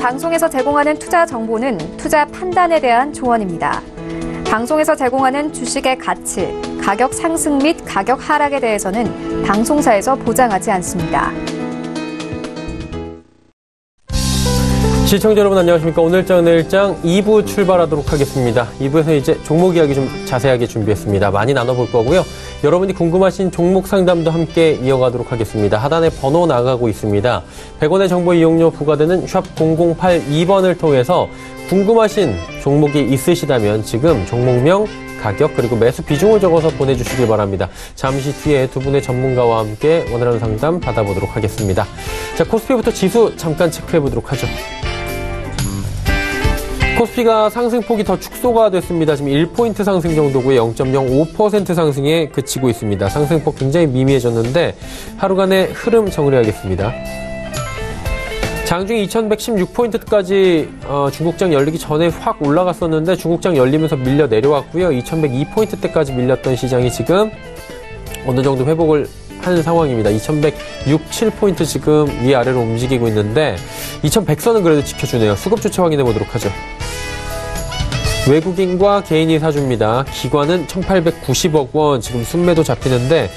방송에서 제공하는 투자 정보는 투자 판단에 대한 조언입니다. 방송에서 제공하는 주식의 가치, 가격 상승 및 가격 하락에 대해서는 방송사에서 보장하지 않습니다. 시청자 여러분 안녕하십니까. 오늘장 내일장 2부 출발하도록 하겠습니다. 2부에서 이제 종목 이야기 좀 자세하게 준비했습니다. 많이 나눠볼 거고요. 여러분이 궁금하신 종목 상담도 함께 이어가도록 하겠습니다. 하단에 번호 나가고 있습니다. 100원의 정보 이용료 부과되는 샵 0082번을 통해서 궁금하신 종목이 있으시다면 지금 종목명, 가격 그리고 매수 비중을 적어서 보내주시길 바랍니다. 잠시 뒤에 두 분의 전문가와 함께 원활한 상담 받아보도록 하겠습니다. 자, 코스피부터 지수 잠깐 체크해보도록 하죠. 코스피가 상승폭이 더 축소가 됐습니다. 지금 1포인트 상승 정도고요. 0.05% 상승에 그치고 있습니다. 상승폭 굉장히 미미해졌는데 하루간의 흐름 정리하겠습니다. 장중에 2116포인트까지 중국장 열리기 전에 확 올라갔었는데 중국장 열리면서 밀려 내려왔고요. 2102포인트대까지 밀렸던 시장이 지금 어느 정도 회복을 하는 상황입니다. 2167포인트 지금 위아래로 움직이고 있는데 2100선은 그래도 지켜주네요. 수급 주체 확인해 보도록 하죠. 외국인과 개인이 사줍니다. 기관은 1890억 원 지금 순매도 잡히는데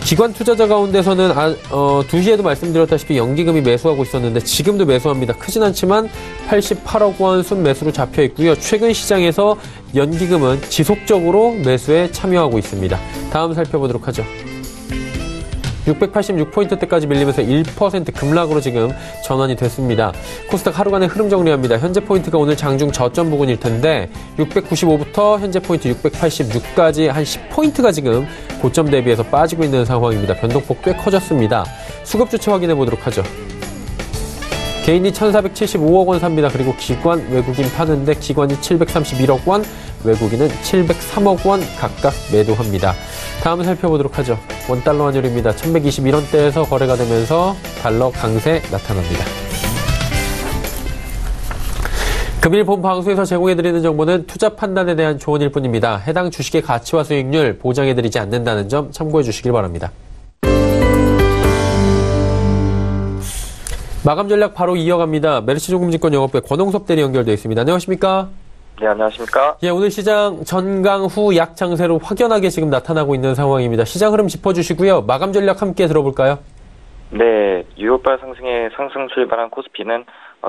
기관 투자자 가운데서는 2시에도 말씀드렸다시피 연기금이 매수하고 있었는데 지금도 매수합니다. 크진 않지만 88억 원 순매수로 잡혀 있고요. 최근 시장에서 연기금은 지속적으로 매수에 참여하고 있습니다. 다음 살펴보도록 하죠. 686포인트대까지 밀리면서 1% 급락으로 지금 전환이 됐습니다. 코스닥 하루간의 흐름 정리합니다. 현재 포인트가 오늘 장중 저점 부근일 텐데 695부터 현재 포인트 686까지 한 10포인트가 지금 고점 대비해서 빠지고 있는 상황입니다. 변동폭 꽤 커졌습니다. 수급 주체 확인해 보도록 하죠. 개인이 1,475억 원 삽니다. 그리고 기관, 외국인 파는데 기관이 731억 원, 외국인은 703억 원 각각 매도합니다. 다음 살펴보도록 하죠. 원달러 환율입니다. 1121원대에서 거래가 되면서 달러 강세 나타납니다. 금일 본 방송에서 제공해드리는 정보는 투자 판단에 대한 조언일 뿐입니다. 해당 주식의 가치와 수익률 보장해드리지 않는다는 점 참고해 주시길 바랍니다. 마감 전략 바로 이어갑니다. 메르시조금증권 영업부의 권홍섭 대리 연결되어 있습니다. 안녕하십니까? 네, 안녕하십니까? 예, 오늘 시장 전강 후 약장세로 확연하게 지금 나타나고 있는 상황입니다. 시장 흐름 짚어주시고요. 마감 전략 함께 들어볼까요? 네, 유효발 상승에 상승 출발한 코스피는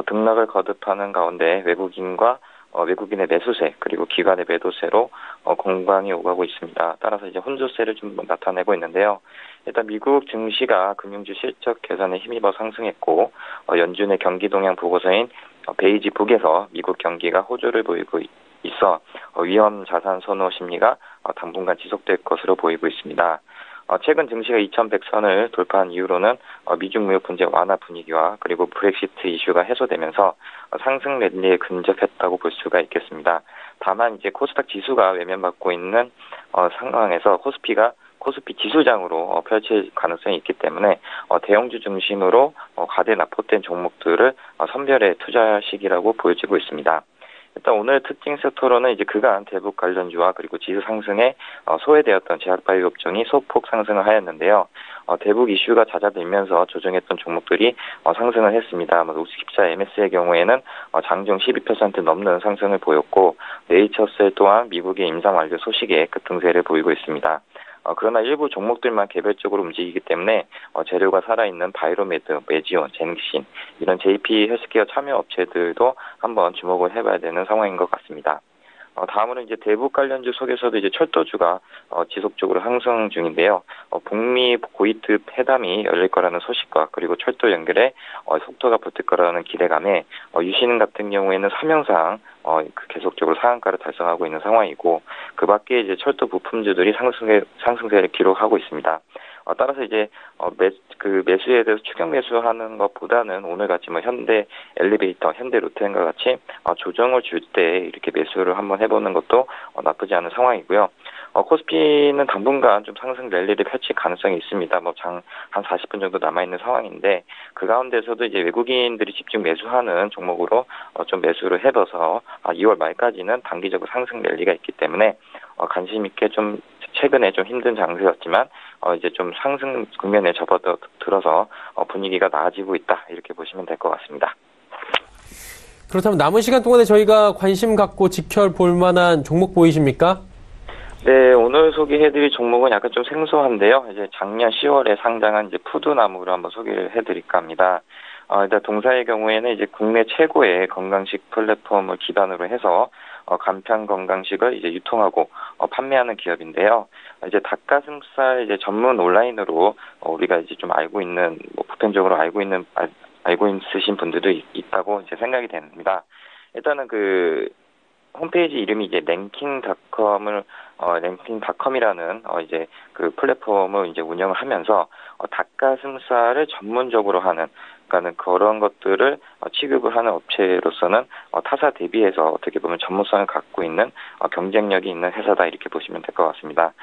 등락을 거듭하는 가운데 외국인의 매수세 그리고 기관의 매도세로 공방이 오가고 있습니다. 따라서 이제 혼조세를 좀 나타내고 있는데요. 일단 미국 증시가 금융주 실적 개선에 힘입어 상승했고 연준의 경기 동향 보고서인 베이지 북에서 미국 경기가 호조를 보이고 있어 위험 자산 선호 심리가 당분간 지속될 것으로 보이고 있습니다. 최근 증시가 2100선을 돌파한 이후로는 미중 무역 분쟁 완화 분위기와 그리고 브렉시트 이슈가 해소되면서 상승 랠리에 근접했다고 볼 수가 있겠습니다. 다만 이제 코스닥 지수가 외면받고 있는 상황에서 코스피 지수장으로 펼칠 가능성이 있기 때문에 대형주 중심으로 과대 납폭된 종목들을 선별해 투자 시기라고 보여지고 있습니다. 일단 오늘 특징 섹터로는 이제 그간 대북 관련주와 그리고 지수 상승에 소외되었던 제약바이오 업종이 소폭 상승을 하였는데요. 대북 이슈가 잦아들면서 조정했던 종목들이 상승을 했습니다. 54 MS의 경우에는 장중 12% 넘는 상승을 보였고 네이처셀 또한 미국의 임상 완료 소식에 급등세를 보이고 있습니다. 그러나 일부 종목들만 개별적으로 움직이기 때문에 재료가 살아있는 바이로메드, 메지온, 젠신 이런 JP 헬스케어 참여 업체들도 한번 주목을 해봐야 되는 상황인 것 같습니다. 다음으로 이제 대북 관련주 속에서도 이제 철도주가 지속적으로 상승 중인데요. 북미 고위급 회담이 열릴 거라는 소식과 그리고 철도 연결에 속도가 붙을 거라는 기대감에 유신 같은 경우에는 사명상 계속적으로 상한가를 달성하고 있는 상황이고 그 밖에 이제 철도 부품주들이 상승세를 기록하고 있습니다. 따라서 이제 매수에 대해서 추격 매수하는 것보다는 오늘같이 현대 엘리베이터, 현대 로템과 같이 조정을 줄 때 이렇게 매수를 한번 해보는 것도 나쁘지 않은 상황이고요. 코스피는 당분간 좀 상승 랠리를 펼칠 가능성이 있습니다. 한 40분 정도 남아있는 상황인데 그 가운데서도 이제 외국인들이 집중 매수하는 종목으로 좀 매수를 해둬서 2월 말까지는 단기적으로 상승 랠리가 있기 때문에 관심 있게 좀 최근에 좀 힘든 장세였지만 이제 좀 상승 국면에 접어들어서 분위기가 나아지고 있다 이렇게 보시면 될 것 같습니다. 그렇다면 남은 시간 동안에 저희가 관심 갖고 지켜볼 만한 종목 보이십니까? 네, 오늘 소개해드릴 종목은 약간 좀 생소한데요. 이제 작년 10월에 상장한 이제 푸드나무를 한번 소개를 해드릴까 합니다. 일단 동사의 경우에는 이제 국내 최고의 건강식 플랫폼을 기반으로 해서 간편 건강식을 이제 유통하고 판매하는 기업인데요. 이제 닭가슴살 이제 전문 온라인으로 우리가 이제 좀 알고 있는 보편적으로 알고 있으신 분들도 있다고 이제 생각이 됩니다. 일단은 그 홈페이지 이름이 이제 랭킹닷컴이라는 이제 그 플랫폼을 이제 운영을 하면서 닭가슴살을 전문적으로 하는 그러니까는 그런 것들을 취급을 하는 업체로서는 타사 대비해서 어떻게 보면 전문성을 갖고 있는 경쟁력이 있는 회사다 이렇게 보시면 될 것 같습니다.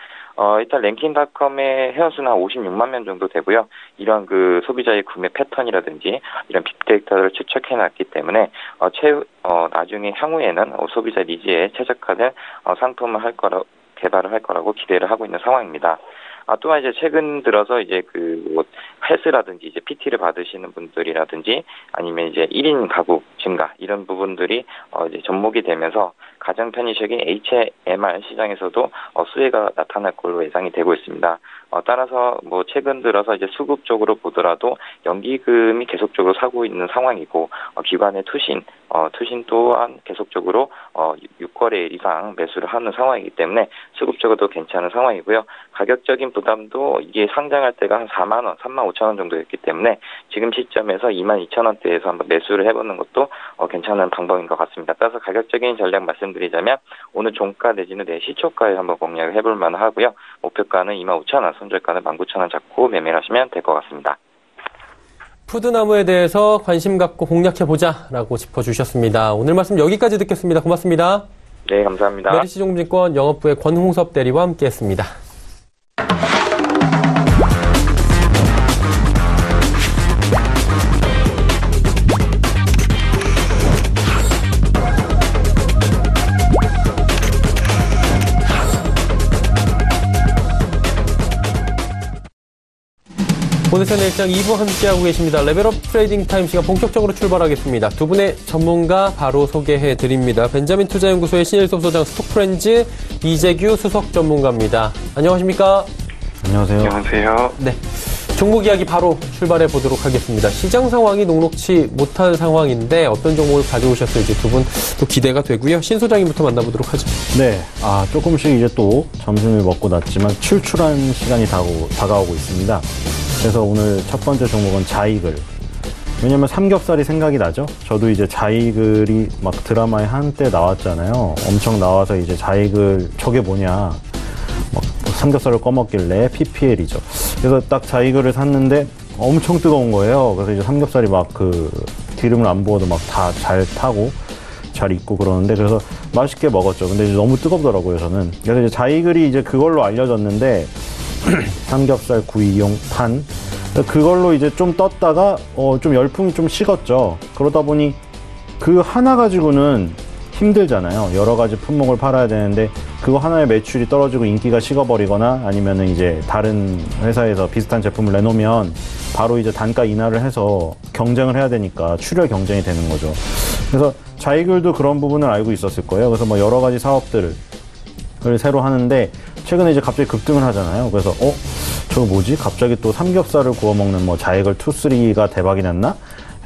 일단 랭킹닷컴의 회원수는 한 56만 명 정도 되고요. 이런 그 소비자의 구매 패턴이라든지 이런 빅데이터를 추적해놨기 때문에 나중에 향후에는 소비자 니즈에 최적화된 상품을 개발을 할 거라고 기대를 하고 있는 상황입니다. 또한 이제 최근 들어서 이제 헬스라든지 이제 PT를 받으시는 분들이라든지 아니면 이제 1인 가구 증가 이런 부분들이 이제 접목이 되면서 가장 편의적인 HMR 시장에서도 수혜가 나타날 걸로 예상이 되고 있습니다. 따라서 최근 들어서 이제 수급 쪽으로 보더라도 연기금이 계속적으로 사고 있는 상황이고 기관의 투신 또한 계속적으로 6거래일 이상 매수를 하는 상황이기 때문에 수급적으로도 괜찮은 상황이고요. 가격적인 부담도 이게 상장할 때가 한 4만 원, 3만 5천 원 정도였기 때문에 지금 시점에서 2만 2천 원대에서 한번 매수를 해보는 것도 괜찮은 방법인 것 같습니다. 따라서 가격적인 전략 말씀드리자면 오늘 종가 내지는 내 시초가에 한번 공략을 해볼 만하고요. 목표가는 2만 5천 원, 손절가는 19,000원 잡고 매매를 하시면 될 것 같습니다. 푸드나무에 대해서 관심 갖고 공략해보자라고 짚어주셨습니다. 오늘 말씀 여기까지 듣겠습니다. 고맙습니다. 네, 감사합니다. 메리츠증권 영업부의 권홍섭 대리와 함께했습니다. 오늘의 일장 2부 함께하고 계십니다. 레벨업 트레이딩 타임 시간 본격적으로 출발하겠습니다. 두 분의 전문가 바로 소개해드립니다. 벤자민 투자연구소의 신일섭 소장, 스톡프렌즈 이재규 수석 전문가입니다. 안녕하십니까? 안녕하세요. 안녕하세요. 네, 종목 이야기 바로 출발해 보도록 하겠습니다. 시장 상황이 녹록치 못한 상황인데 어떤 종목을 가져오셨을지 두 분 또 기대가 되고요. 신 소장님부터 만나보도록 하죠. 네, 조금씩 이제 또 점심을 먹고 났지만 출출한 시간이 다가오고 있습니다. 그래서 오늘 첫 번째 종목은 자이글. 왜냐면 삼겹살이 생각이 나죠? 저도 이제 자이글이 막 드라마에 한때 나왔잖아요. 엄청 나와서 이제 자이글 저게 뭐냐. 막 삼겹살을 꺼먹길래 PPL이죠. 그래서 딱 자이글을 샀는데 엄청 뜨거운 거예요. 그래서 이제 삼겹살이 막 기름을 안 부어도 막 다 잘 타고 잘 익고 그러는데 그래서 맛있게 먹었죠. 근데 이제 너무 뜨겁더라고요, 저는. 그래서 이제 자이글이 이제 그걸로 알려졌는데 삼겹살 구이용 판 그걸로 이제 좀 떴다가 좀 열풍이 좀 식었죠. 그러다 보니 그 하나 가지고는 힘들잖아요. 여러 가지 품목을 팔아야 되는데 그거 하나의 매출이 떨어지고 인기가 식어버리거나 아니면은 이제 다른 회사에서 비슷한 제품을 내놓으면 바로 이제 단가 인하를 해서 경쟁을 해야 되니까 출혈 경쟁이 되는 거죠. 그래서 자이글도 그런 부분을 알고 있었을 거예요. 그래서 뭐 여러 가지 사업들을 새로 하는데 최근에 이제 갑자기 급등을 하잖아요. 그래서 저거 뭐지? 갑자기 또 삼겹살을 구워 먹는 뭐 자이글 2, 3가 대박이 났나?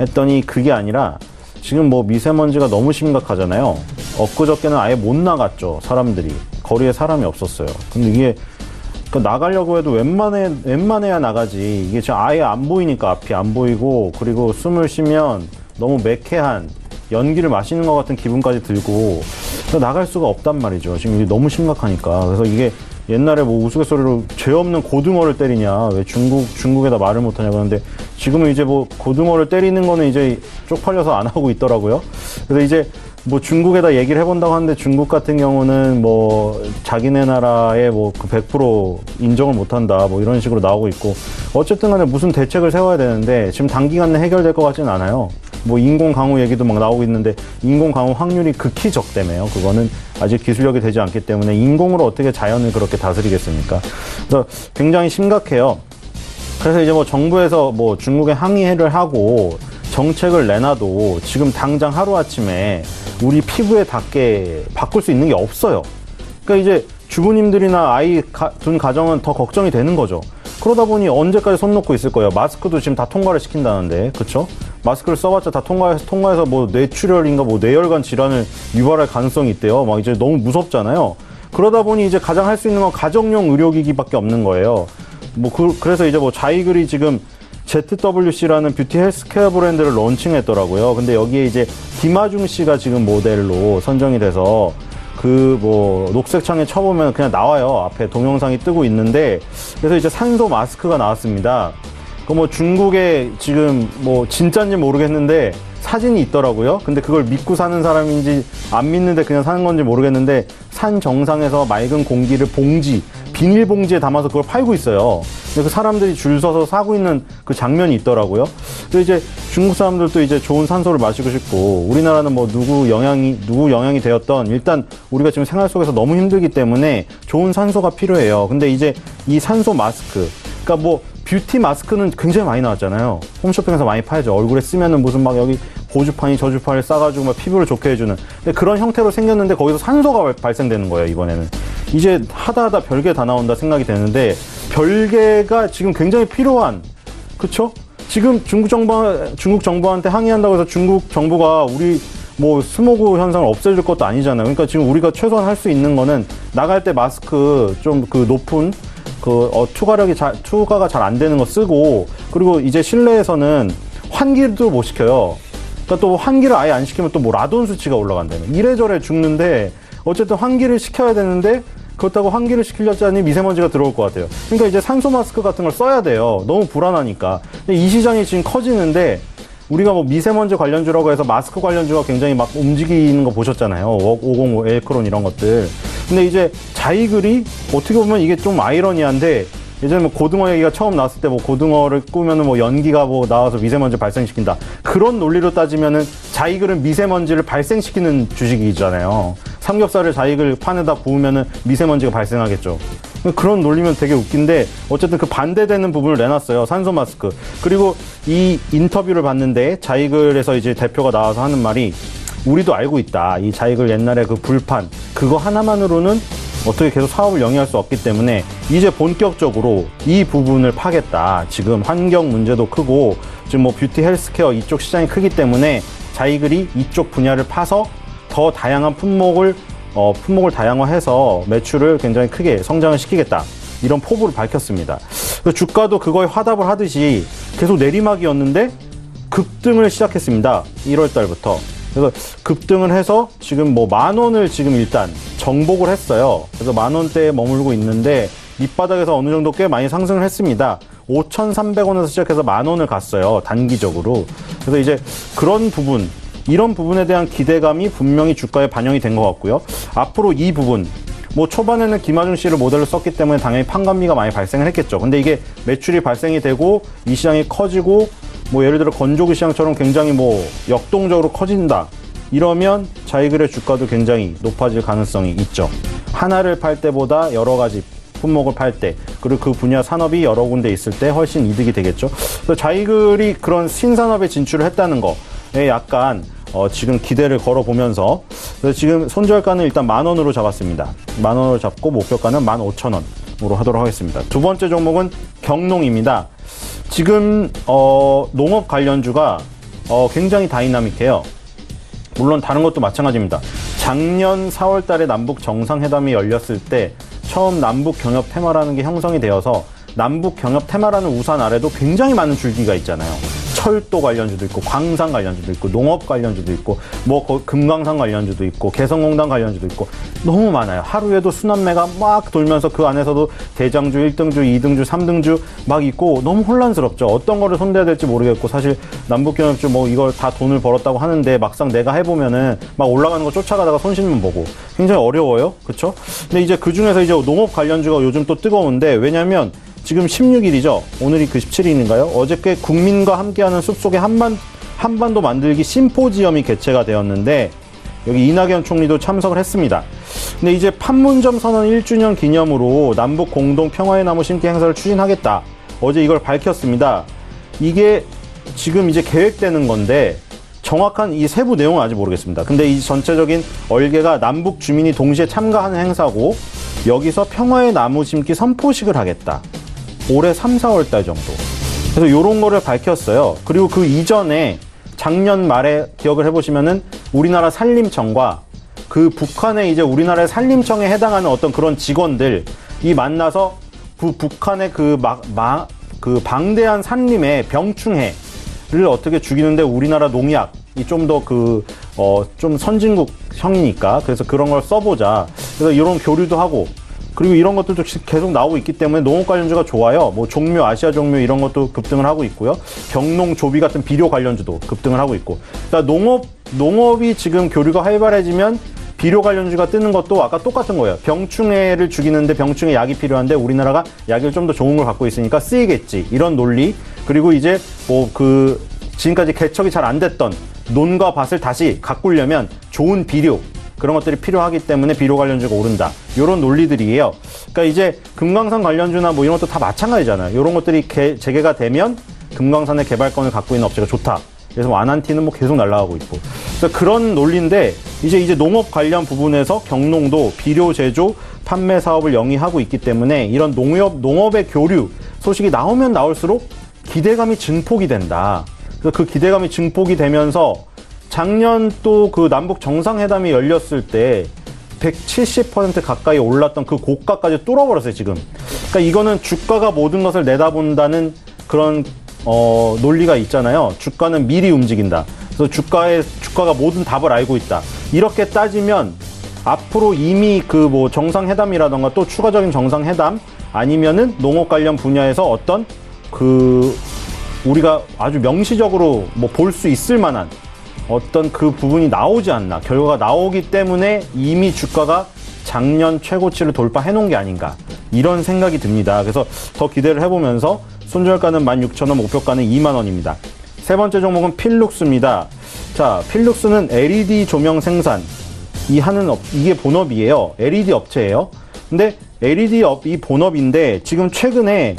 했더니 그게 아니라 지금 뭐 미세먼지가 너무 심각하잖아요. 엊그저께는 아예 못 나갔죠. 사람들이. 거리에 사람이 없었어요. 근데 이게 나가려고 해도 웬만해야 나가지. 이게 지금 아예 안 보이니까 앞이 안 보이고 그리고 숨을 쉬면 너무 매캐한 연기를 마시는 것 같은 기분까지 들고 나갈 수가 없단 말이죠. 지금 이게 너무 심각하니까. 그래서 이게 옛날에 뭐 우스갯소리로 죄 없는 고등어를 때리냐, 왜 중국에다 말을 못하냐 그러는데 지금은 이제 뭐 고등어를 때리는 거는 이제 쪽팔려서 안 하고 있더라고요. 그래서 이제 뭐 중국에다 얘기를 해본다고 하는데 중국 같은 경우는 뭐 자기네 나라에 뭐 그 100% 인정을 못한다 뭐 이런 식으로 나오고 있고 어쨌든 간에 무슨 대책을 세워야 되는데 지금 단기간 내에 해결될 것 같지는 않아요. 뭐 인공 강우 얘기도 막 나오고 있는데 인공 강우 확률이 극히 적대매요. 그거는 아직 기술력이 되지 않기 때문에 인공으로 어떻게 자연을 그렇게 다스리겠습니까? 그래서 굉장히 심각해요. 그래서 이제 뭐 정부에서 뭐 중국에 항의를 하고 정책을 내놔도 지금 당장 하루아침에 우리 피부에 닿게 바꿀 수 있는 게 없어요. 그러니까 이제 주부님들이나 아이 둔 가정은 더 걱정이 되는 거죠. 그러다 보니 언제까지 손 놓고 있을 거예요. 마스크도 지금 다 통과를 시킨다는데, 그쵸? 마스크를 써봤자 다 통과해서 뭐 뇌출혈인가 뭐 뇌혈관 질환을 유발할 가능성이 있대요. 막 이제 너무 무섭잖아요. 그러다 보니 이제 가장 할 수 있는 건 가정용 의료기기밖에 없는 거예요. 뭐 그래서 이제 뭐 자이글이 지금 ZWC라는 뷰티 헬스케어 브랜드를 론칭했더라고요. 근데 여기에 이제 김아중 씨가 지금 모델로 선정이 돼서 그 뭐 녹색창에 쳐보면 그냥 나와요. 앞에 동영상이 뜨고 있는데, 그래서 이제 산소 마스크가 나왔습니다. 그 뭐 중국에 지금 뭐 진짜인지 모르겠는데 사진이 있더라고요. 근데 그걸 믿고 사는 사람인지 안 믿는데 그냥 사는 건지 모르겠는데, 산 정상에서 맑은 공기를 비닐봉지에 담아서 그걸 팔고 있어요. 근데 그 사람들이 줄 서서 사고 있는 그 장면이 있더라고요. 그래서 이제 중국 사람들도 이제 좋은 산소를 마시고 싶고, 우리나라는 뭐 누구 영향이 되었던, 일단 우리가 지금 생활 속에서 너무 힘들기 때문에 좋은 산소가 필요해요. 근데 이제 이 산소 마스크, 그러니까 뭐 뷰티 마스크는 굉장히 많이 나왔잖아요. 홈쇼핑에서 많이 팔죠. 얼굴에 쓰면은 무슨 막 여기 고주파니 저주파니 싸가지고 막 피부를 좋게 해주는. 근데 그런 형태로 생겼는데 거기서 산소가 발생되는 거예요, 이번에는. 이제 하다 별게 다 나온다 생각이 되는데, 별개가 지금 굉장히 필요한, 그쵸? 지금 중국 정부한테 항의한다고 해서 중국 정부가 우리 뭐 스모그 현상을 없애줄 것도 아니잖아요. 그러니까 지금 우리가 최소한 할 수 있는 거는 나갈 때 마스크 좀 그 높은 투과가 잘 안 되는 거 쓰고, 그리고 이제 실내에서는 환기도 못 시켜요. 그러니까 또 환기를 아예 안 시키면 또 뭐 라돈 수치가 올라간다며. 이래저래 죽는데 어쨌든 환기를 시켜야 되는데, 그렇다고 환기를 시키려자니 미세먼지가 들어올 것 같아요. 그러니까 이제 산소 마스크 같은 걸 써야 돼요. 너무 불안하니까. 근데 이 시장이 지금 커지는데, 우리가 뭐 미세먼지 관련주라고 해서 마스크 관련주가 굉장히 막 움직이는 거 보셨잖아요. 505 엘크론 이런 것들. 근데 이제 자이글이 어떻게 보면 이게 좀 아이러니한데, 예전에 뭐 고등어 얘기가 처음 나왔을 때 뭐 고등어를 꾸면은 뭐 연기가 뭐 나와서 미세먼지 발생시킨다. 그런 논리로 따지면은 자이글은 미세먼지를 발생시키는 주식이잖아요. 삼겹살을 자이글 판에다 구우면은 미세먼지가 발생하겠죠. 그런 논리면 되게 웃긴데, 어쨌든 그 반대되는 부분을 내놨어요. 산소 마스크. 그리고 이 인터뷰를 봤는데 자이글에서 이제 대표가 나와서 하는 말이, 우리도 알고 있다. 이 자이글 옛날에 그 불판, 그거 하나만으로는 어떻게 계속 사업을 영위할 수 없기 때문에 이제 본격적으로 이 부분을 파겠다. 지금 환경 문제도 크고 지금 뭐 뷰티 헬스케어 이쪽 시장이 크기 때문에 자이글이 이쪽 분야를 파서 더 다양한 품목을 다양화해서 매출을 굉장히 크게 성장을 시키겠다. 이런 포부를 밝혔습니다. 주가도 그거에 화답을 하듯이 계속 내리막이었는데 급등을 시작했습니다. 1월 달부터. 그래서 급등을 해서 지금 뭐 10,000원을 지금 일단 정복을 했어요. 그래서 10,000원대에 머물고 있는데 밑바닥에서 어느 정도 꽤 많이 상승을 했습니다. 5,300원에서 시작해서 10,000원을 갔어요. 단기적으로. 그래서 이제 그런 부분, 이런 부분에 대한 기대감이 분명히 주가에 반영이 된 것 같고요. 앞으로 이 부분, 뭐 초반에는 김아중 씨를 모델로 썼기 때문에 당연히 판관비가 많이 발생을 했겠죠. 근데 이게 매출이 발생이 되고 이 시장이 커지고, 뭐 예를 들어 건조기 시장처럼 굉장히 뭐 역동적으로 커진다. 이러면 자이글의 주가도 굉장히 높아질 가능성이 있죠. 하나를 팔 때보다 여러 가지 품목을 팔 때, 그리고 그 분야 산업이 여러 군데 있을 때 훨씬 이득이 되겠죠. 그래서 자이글이 그런 신산업에 진출을 했다는 거에 약간 지금 기대를 걸어보면서, 그래서 지금 손절가는 일단 10,000원으로 잡았습니다. 10,000원으로 잡고 목표가는 15,000원으로 하도록 하겠습니다. 두 번째 종목은 경농입니다. 지금 농업 관련주가 굉장히 다이나믹해요. 물론 다른 것도 마찬가지입니다. 작년 4월 달에 남북 정상회담이 열렸을 때 처음 남북 경협 테마라는 게 형성이 되어서, 남북 경협 테마라는 우산 아래도 굉장히 많은 줄기가 있잖아요. 철도 관련주도 있고, 광산 관련주도 있고, 농업 관련주도 있고, 뭐 금강산 관련주도 있고, 개성공단 관련주도 있고, 너무 많아요. 하루에도 순환매가 막 돌면서 그 안에서도 대장주, 1등주, 2등주, 3등주 막 있고 너무 혼란스럽죠. 어떤 거를 손대야 될지 모르겠고, 사실 남북경협주 뭐 이걸 다 돈을 벌었다고 하는데 막상 내가 해보면은 막 올라가는 거 쫓아가다가 손실만 보고 굉장히 어려워요. 그쵸? 근데 이제 그 중에서 이제 농업 관련주가 요즘 또 뜨거운데, 왜냐면 지금 16일이죠. 오늘이 그 17일인가요? 어저께 국민과 함께하는 숲속의 한반도 만들기 심포지엄이 개최가 되었는데, 여기 이낙연 총리도 참석을 했습니다. 근데 이제 판문점 선언 1주년 기념으로 남북 공동 평화의 나무 심기 행사를 추진하겠다. 어제 이걸 밝혔습니다. 이게 지금 이제 계획되는 건데 정확한 이 세부 내용은 아직 모르겠습니다. 근데 이 전체적인 얼개가 남북 주민이 동시에 참가하는 행사고 여기서 평화의 나무 심기 선포식을 하겠다. 올해 3, 4월 달 정도. 그래서 요런 거를 밝혔어요. 그리고 그 이전에 작년 말에 기억을 해보시면은 우리나라 산림청과 그 북한의 이제 우리나라의 산림청에 해당하는 어떤 그런 직원들이 만나서 북한의 그 방대한 산림의 병충해를 어떻게 죽이는데 우리나라 농약이 좀 더 좀 선진국 형이니까 그래서 그런 걸 써보자. 그래서 이런 교류도 하고 그리고 이런 것들도 계속 나오고 있기 때문에 농업 관련주가 좋아요. 뭐 종묘, 아시아 종묘 이런 것도 급등을 하고 있고요. 경농, 조비 같은 비료 관련주도 급등을 하고 있고. 그러니까 농업이 지금 교류가 활발해지면 비료 관련주가 뜨는 것도 아까 똑같은 거예요. 병충해를 죽이는데 병충해 약이 필요한데 우리나라가 약을 좀 더 좋은 걸 갖고 있으니까 쓰이겠지. 이런 논리. 그리고 이제 지금까지 개척이 잘 안 됐던 논과 밭을 다시 가꾸려면 좋은 비료. 그런 것들이 필요하기 때문에 비료 관련주가 오른다. 이런 논리들이에요. 그러니까 이제 금강산 관련주나 뭐 이런 것도 다 마찬가지잖아요. 이런 것들이 재개가 되면 금강산의 개발권을 갖고 있는 업체가 좋다. 그래서 완한티는 뭐 계속 날아가고 있고. 그래서 그런 논리인데 이제 농업 관련 부분에서 경농도 비료 제조, 판매 사업을 영위하고 있기 때문에 이런 농업의 교류 소식이 나오면 나올수록 기대감이 증폭이 된다. 그래서 그 기대감이 증폭이 되면서 작년 또 그 남북 정상회담이 열렸을 때 170% 가까이 올랐던 그 고가까지 뚫어버렸어요, 지금. 그러니까 이거는 주가가 모든 것을 내다본다는 그런 논리가 있잖아요. 주가는 미리 움직인다. 그래서 주가가 모든 답을 알고 있다. 이렇게 따지면 앞으로 이미 정상회담이라던가 또 추가적인 정상회담 아니면은 농업 관련 분야에서 어떤 우리가 아주 명시적으로 볼 수 있을 만한 어떤 그 부분이 나오지 않나. 결과가 나오기 때문에 이미 주가가 작년 최고치를 돌파해 놓은 게 아닌가. 이런 생각이 듭니다. 그래서 더 기대를 해보면서 손절가는 16,000원, 목표가는 2만원입니다. 세 번째 종목은 필룩스입니다. 자, 필룩스는 LED 조명 생산. 이게 본업이에요. LED 업체예요. 근데 LED 이 본업인데 지금 최근에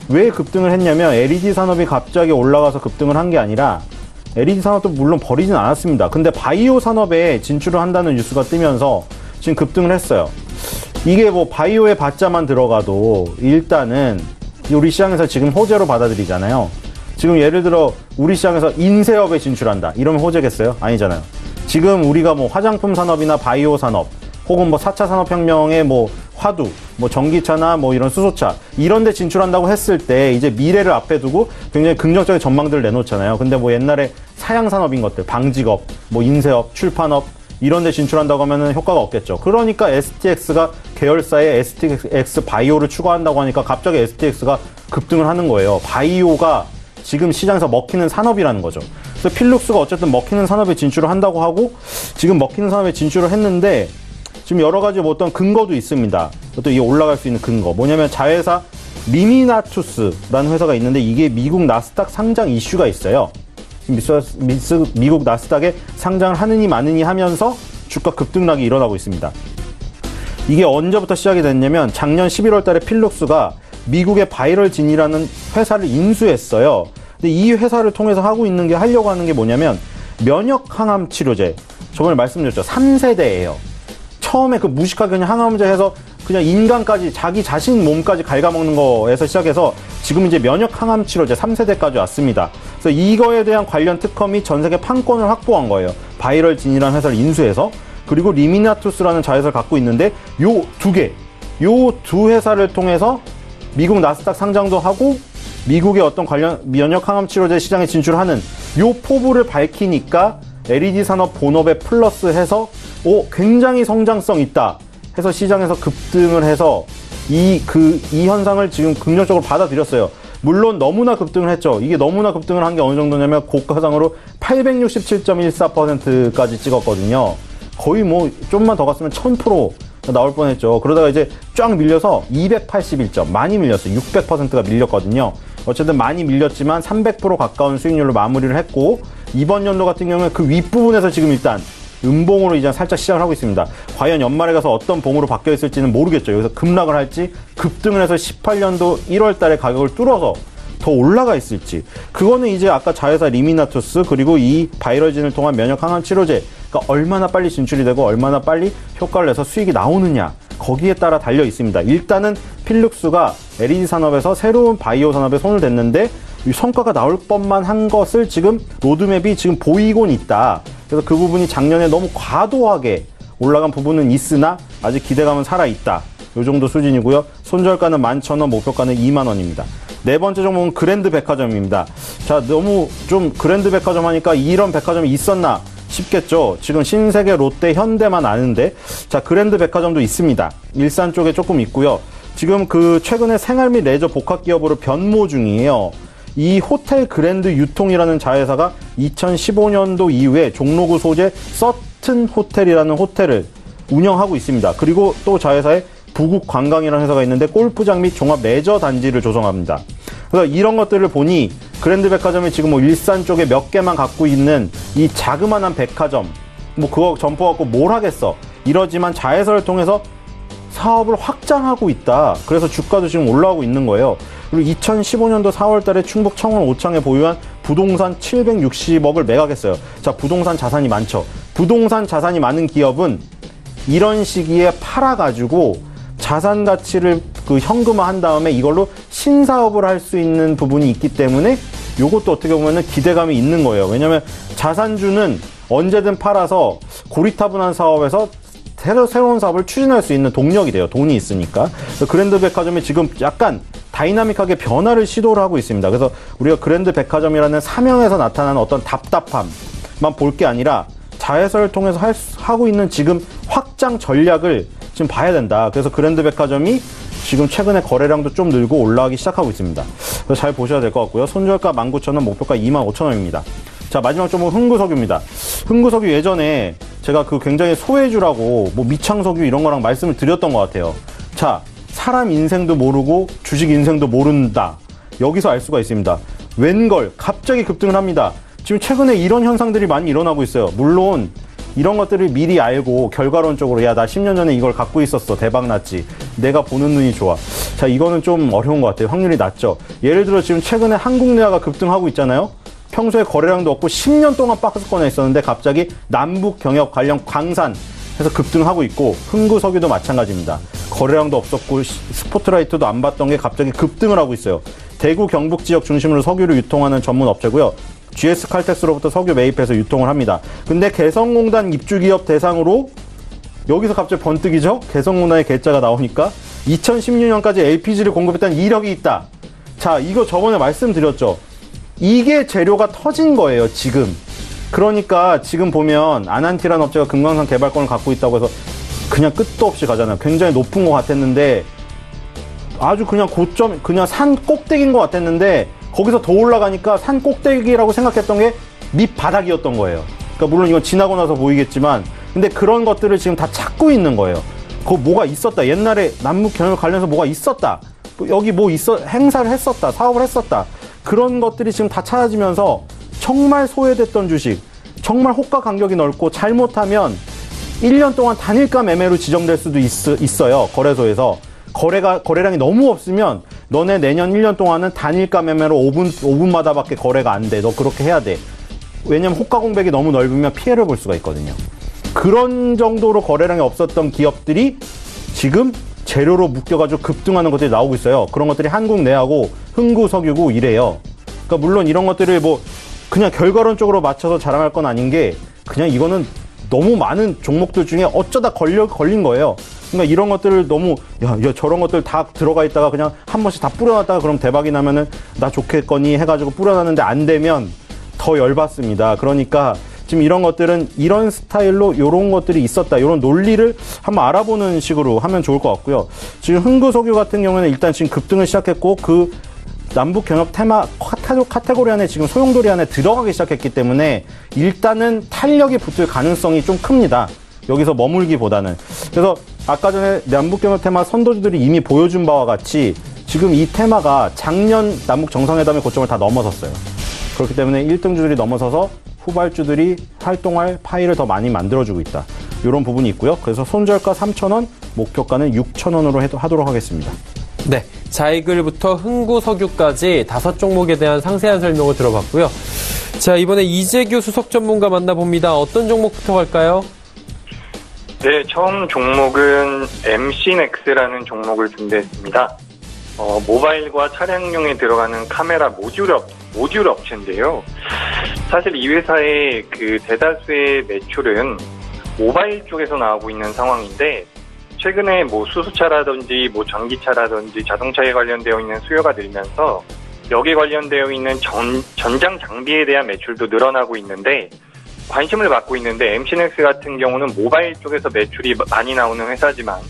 왜 급등을 했냐면 LED 산업이 갑자기 올라가서 급등을 한 게 아니라 LED 산업도 물론 버리진 않았습니다. 근데 바이오 산업에 진출을 한다는 뉴스가 뜨면서 지금 급등을 했어요. 이게 바이오에 받자만 들어가도 일단은 우리 시장에서 지금 호재로 받아들이잖아요. 지금 예를 들어 우리 시장에서 인쇄업에 진출한다. 이러면 호재겠어요? 아니잖아요. 지금 우리가 화장품 산업이나 바이오 산업 혹은 4차 산업혁명의 화두, 전기차나 이런 수소차 이런 데 진출한다고 했을 때 이제 미래를 앞에 두고 굉장히 긍정적인 전망들을 내놓잖아요. 근데 옛날에 사양 산업인 것들, 방직업, 인쇄업, 출판업 이런 데 진출한다고 하면은 효과가 없겠죠. 그러니까 STX가 계열사의 STX 바이오를 추가한다고 하니까 갑자기 STX가 급등을 하는 거예요. 바이오가 지금 시장에서 먹히는 산업이라는 거죠. 그래서 필룩스가 어쨌든 먹히는 산업에 진출을 한다고 하고 지금 먹히는 산업에 진출을 했는데 지금 여러 가지 어떤 근거도 있습니다. 또 이게 올라갈 수 있는 근거. 뭐냐면 자회사 리미나투스라는 회사가 있는데 이게 미국 나스닥 상장 이슈가 있어요. 미국 나스닥에 상장을 하느니 마느니 하면서 주가 급등락이 일어나고 있습니다. 이게 언제부터 시작이 됐냐면 작년 11월 달에 필룩스가 미국의 바이럴진이라는 회사를 인수했어요. 근데 이 회사를 통해서 하려고 하는 게 뭐냐면 면역 항암 치료제. 저번에 말씀드렸죠. 3세대예요. 처음에 무식하게 그냥 항암제 해서 그냥 인간까지 자기 자신 몸까지 갉아먹는 거에서 시작해서 지금 이제 면역 항암 치료제 3세대까지 왔습니다. 그래서 이거에 대한 관련 특허 및 전 세계 판권을 확보한 거예요. 바이럴진이라는 회사를 인수해서. 그리고 리미나투스라는 자회사를 갖고 있는데 요 두 회사를 통해서 미국 나스닥 상장도 하고 미국의 어떤 관련 면역 항암 치료제 시장에 진출하는 요 포부를 밝히니까 LED 산업 본업에 플러스해서 굉장히 성장성 있다 해서 시장에서 급등을 해서 이 현상을 지금 긍정적으로 받아들였어요. 물론 너무나 급등을 했죠. 이게 너무나 급등을 한 게 어느 정도냐면 고가상으로 867.14%까지 찍었거든요. 거의 좀만 더 갔으면 1000% 나올 뻔했죠. 그러다가 이제 쫙 밀려서 281점 많이 밀렸어요. 600%가 밀렸거든요. 어쨌든 많이 밀렸지만 300% 가까운 수익률로 마무리를 했고 이번 연도 같은 경우에 그 윗부분에서 지금 일단 음봉으로 이제 살짝 시작을 하고 있습니다. 과연 연말에 가서 어떤 봉으로 바뀌어 있을지는 모르겠죠. 여기서 급락을 할지 급등을 해서 18년도 1월 달에 가격을 뚫어서 더 올라가 있을지. 그거는 이제 아까 자회사 리미나투스 그리고 이 바이러진을 통한 면역 항암 치료제, 그러니까 얼마나 빨리 진출이 되고 얼마나 빨리 효과를 내서 수익이 나오느냐, 거기에 따라 달려 있습니다. 일단은 필룩스가 LED 산업에서 새로운 바이오 산업에 손을 댔는데 이 성과가 나올 법만 한 것을 지금 로드맵이 지금 보이곤 있다. 그래서 그 부분이 작년에 너무 과도하게 올라간 부분은 있으나 아직 기대감은 살아있다. 요 정도 수준이고요. 손절가는 11,000원, 목표가는 2만원입니다. 네 번째 종목은 그랜드 백화점입니다. 자, 너무 좀 그랜드 백화점 하니까 이런 백화점이 있었나 싶겠죠. 지금 신세계, 롯데, 현대만 아는데, 자, 그랜드 백화점도 있습니다. 일산 쪽에 조금 있고요. 지금 그 최근에 생활 및 레저 복합 기업으로 변모 중이에요. 이 호텔 그랜드 유통이라는 자회사가 2015년도 이후에 종로구 소재 서튼 호텔이라는 호텔을 운영하고 있습니다. 그리고 또 자회사에 부국 관광이라는 회사가 있는데 골프장 및 종합 레저 단지를 조성합니다. 그래서 이런 것들을 보니 그랜드 백화점이 지금 뭐 일산 쪽에 몇 개만 갖고 있는 이 자그마한 백화점, 뭐 그거 점포 갖고 뭘 하겠어. 이러지만 자회사를 통해서 사업을 확장하고 있다. 그래서 주가도 지금 올라오고 있는 거예요. 그리고 2015년도 4월 달에 충북 청원 오창에 보유한 부동산 760억을 매각했어요. 자, 부동산 자산이 많죠. 부동산 자산이 많은 기업은 이런 시기에 팔아가지고 자산 가치를 그 현금화 한 다음에 이걸로 신사업을 할 수 있는 부분이 있기 때문에 요것도 어떻게 보면은 기대감이 있는 거예요. 왜냐면 자산주는 언제든 팔아서 고리타분한 사업에서 새로운 사업을 추진할 수 있는 동력이 돼요. 돈이 있으니까. 그랜드 백화점이 지금 약간 다이나믹하게 변화를 시도를 하고 있습니다. 그래서 우리가 그랜드 백화점이라는 사명에서 나타나는 어떤 답답함만 볼 게 아니라 자회사를 통해서 하고 있는 지금 확장 전략을 지금 봐야 된다. 그래서 그랜드 백화점이 지금 최근에 거래량도 좀 늘고 올라가기 시작하고 있습니다. 그래서 잘 보셔야 될 것 같고요. 손절가 19,000원, 목표가 25,000원입니다. 자, 마지막 종목은 흥구석유입니다. 흥구석유 예전에 제가 그 굉장히 소외주라고 뭐 미창석유 이런 거랑 말씀을 드렸던 것 같아요. 자, 사람 인생도 모르고 주식 인생도 모른다. 여기서 알 수가 있습니다. 웬걸 갑자기 급등을 합니다. 지금 최근에 이런 현상들이 많이 일어나고 있어요. 물론 이런 것들을 미리 알고 결과론적으로 야, 나 10년 전에 이걸 갖고 있었어. 대박 났지. 내가 보는 눈이 좋아. 자, 이거는 좀 어려운 것 같아요. 확률이 낮죠. 예를 들어 지금 최근에 한국내화가 급등하고 있잖아요. 평소에 거래량도 없고 10년 동안 박스권에 있었는데 갑자기 남북 경협 관련 광산 해서 급등하고 있고 흥구석유도 마찬가지입니다. 거래량도 없었고 스포트라이트도 안 봤던 게 갑자기 급등을 하고 있어요. 대구 경북 지역 중심으로 석유를 유통하는 전문 업체고요. GS 칼텍스로부터 석유 매입해서 유통을 합니다. 근데 개성공단 입주기업 대상으로 여기서 갑자기 번뜩이죠? 개성공단의 계좌가 나오니까 2016년까지 LPG를 공급했다는 이력이 있다. 자, 이거 저번에 말씀드렸죠. 이게 재료가 터진 거예요, 지금. 그러니까 지금 보면 아난티라는 업체가 금강산 개발권을 갖고 있다고 해서 그냥 끝도 없이 가잖아요. 굉장히 높은 것 같았는데 아주 그냥 고점, 그냥 산 꼭대기인 것 같았는데 거기서 더 올라가니까 산 꼭대기라고 생각했던 게 밑바닥이었던 거예요. 그러니까 물론 이건 지나고 나서 보이겠지만 근데 그런 것들을 지금 다 찾고 있는 거예요. 거 뭐가 있었다. 옛날에 남북 경협 관련해서 뭐가 있었다. 여기 뭐 행사를 했었다. 사업을 했었다. 그런 것들이 지금 다 찾아지면서 정말 소외됐던 주식, 정말 호가 간격이 넓고 잘못하면 1년 동안 단일가 매매로 지정될 수도 있어요. 거래소에서. 거래량이 너무 없으면 너네 내년 1년 동안은 단일가 매매로 5분마다 밖에 거래가 안 돼. 너 그렇게 해야 돼. 왜냐면 호가 공백이 너무 넓으면 피해를 볼 수가 있거든요. 그런 정도로 거래량이 없었던 기업들이 지금 재료로 묶여가지고 급등하는 것들이 나오고 있어요. 그런 것들이 한국내하고 흥구석유고 이래요. 그러니까 물론 이런 것들을 뭐 그냥 결과론적으로 맞춰서 자랑할 건 아닌 게 그냥 이거는 너무 많은 종목들 중에 어쩌다 걸린 거예요. 그러니까 이런 것들을 너무 야 저런 것들 다 들어가 있다가 그냥 한 번씩 다 뿌려놨다가 그럼 대박이 나면은 나 좋겠거니 해가지고 뿌려놨는데 안 되면 더 열받습니다. 그러니까 지금 이런 것들은 이런 스타일로 이런 것들이 있었다. 이런 논리를 한번 알아보는 식으로 하면 좋을 것 같고요. 지금 흥구석유 같은 경우에는 일단 지금 급등을 시작했고 그 남북 경협 테마 카테고리 안에 지금 소용돌이 안에 들어가기 시작했기 때문에 일단은 탄력이 붙을 가능성이 좀 큽니다. 여기서 머물기보다는. 그래서 아까 전에 남북 경협 테마 선도주들이 이미 보여준 바와 같이 지금 이 테마가 작년 남북 정상회담의 고점을 다 넘어섰어요. 그렇기 때문에 1등주들이 넘어서서 후발주들이 활동할 파이를 더 많이 만들어주고 있다. 이런 부분이 있고요. 그래서 손절가 3,000원, 목표가는 6,000원으로 하도록 하겠습니다. 네, 자이글부터 흥구석유까지 5종목에 대한 상세한 설명을 들어봤고요. 자, 이번에 이재규 수석 전문가 만나봅니다. 어떤 종목부터 갈까요? 네, 처음 종목은 MC넥스라는 종목을 준비했습니다. 모바일과 차량용에 들어가는 카메라 모듈 업체인데요. 사실 이 회사의 그 대다수의 매출은 모바일 쪽에서 나오고 있는 상황인데, 최근에 뭐 수소차라든지 뭐 전기차라든지 자동차에 관련되어 있는 수요가 늘면서 여기에 관련되어 있는 전장 장비에 대한 매출도 늘어나고 있는데, 관심을 받고 있는데, MC넥스 같은 경우는 모바일 쪽에서 매출이 많이 나오는 회사지만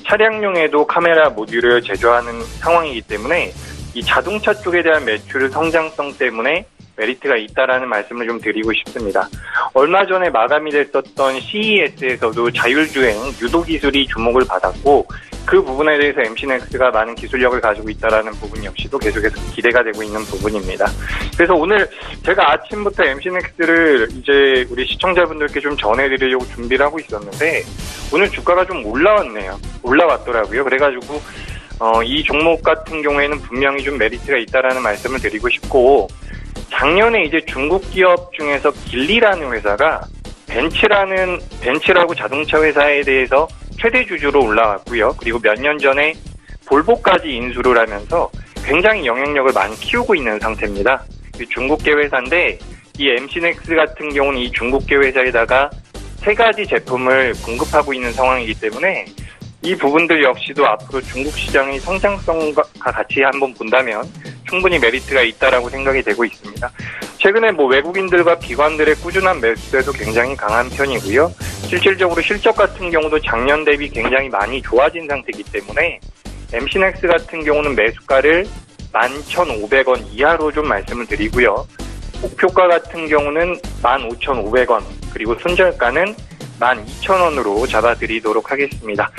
차량용에도 카메라 모듈을 제조하는 상황이기 때문에 이 자동차 쪽에 대한 매출 성장성 때문에 메리트가 있다라는 말씀을 좀 드리고 싶습니다. 얼마 전에 마감이 됐었던 CES에서도 자율주행 유도 기술이 주목을 받았고, 그 부분에 대해서 MC넥스가 많은 기술력을 가지고 있다라는 부분 역시도 계속해서 기대가 되고 있는 부분입니다. 그래서 오늘 제가 아침부터 MC넥스를 이제 우리 시청자분들께 좀 전해드리려고 준비를 하고 있었는데, 오늘 주가가 좀 올라왔더라고요. 그래가지고 이 종목 같은 경우에는 분명히 좀 메리트가 있다라는 말씀을 드리고 싶고, 작년에 이제 중국 기업 중에서 길리라는 회사가 벤츠라고 자동차 회사에 대해서 최대 주주로 올라왔고요. 그리고 몇 년 전에 볼보까지 인수를 하면서 굉장히 영향력을 많이 키우고 있는 상태입니다. 중국계 회사인데, 이 MC넥스 같은 경우는 이 중국계 회사에다가 3가지 제품을 공급하고 있는 상황이기 때문에 이 부분들 역시도 앞으로 중국 시장의 성장성과 같이 한번 본다면 충분히 메리트가 있다라고 생각이 되고 있습니다. 최근에 뭐 외국인들과 기관들의 꾸준한 매수세도 굉장히 강한 편이고요. 실질적으로 실적 같은 경우도 작년 대비 굉장히 많이 좋아진 상태이기 때문에 MC넥스 같은 경우는 매수가를 11,500원 이하로 좀 말씀을 드리고요. 목표가 같은 경우는 15,500원, 그리고 손절가는 12,000원으로 잡아드리도록 하겠습니다.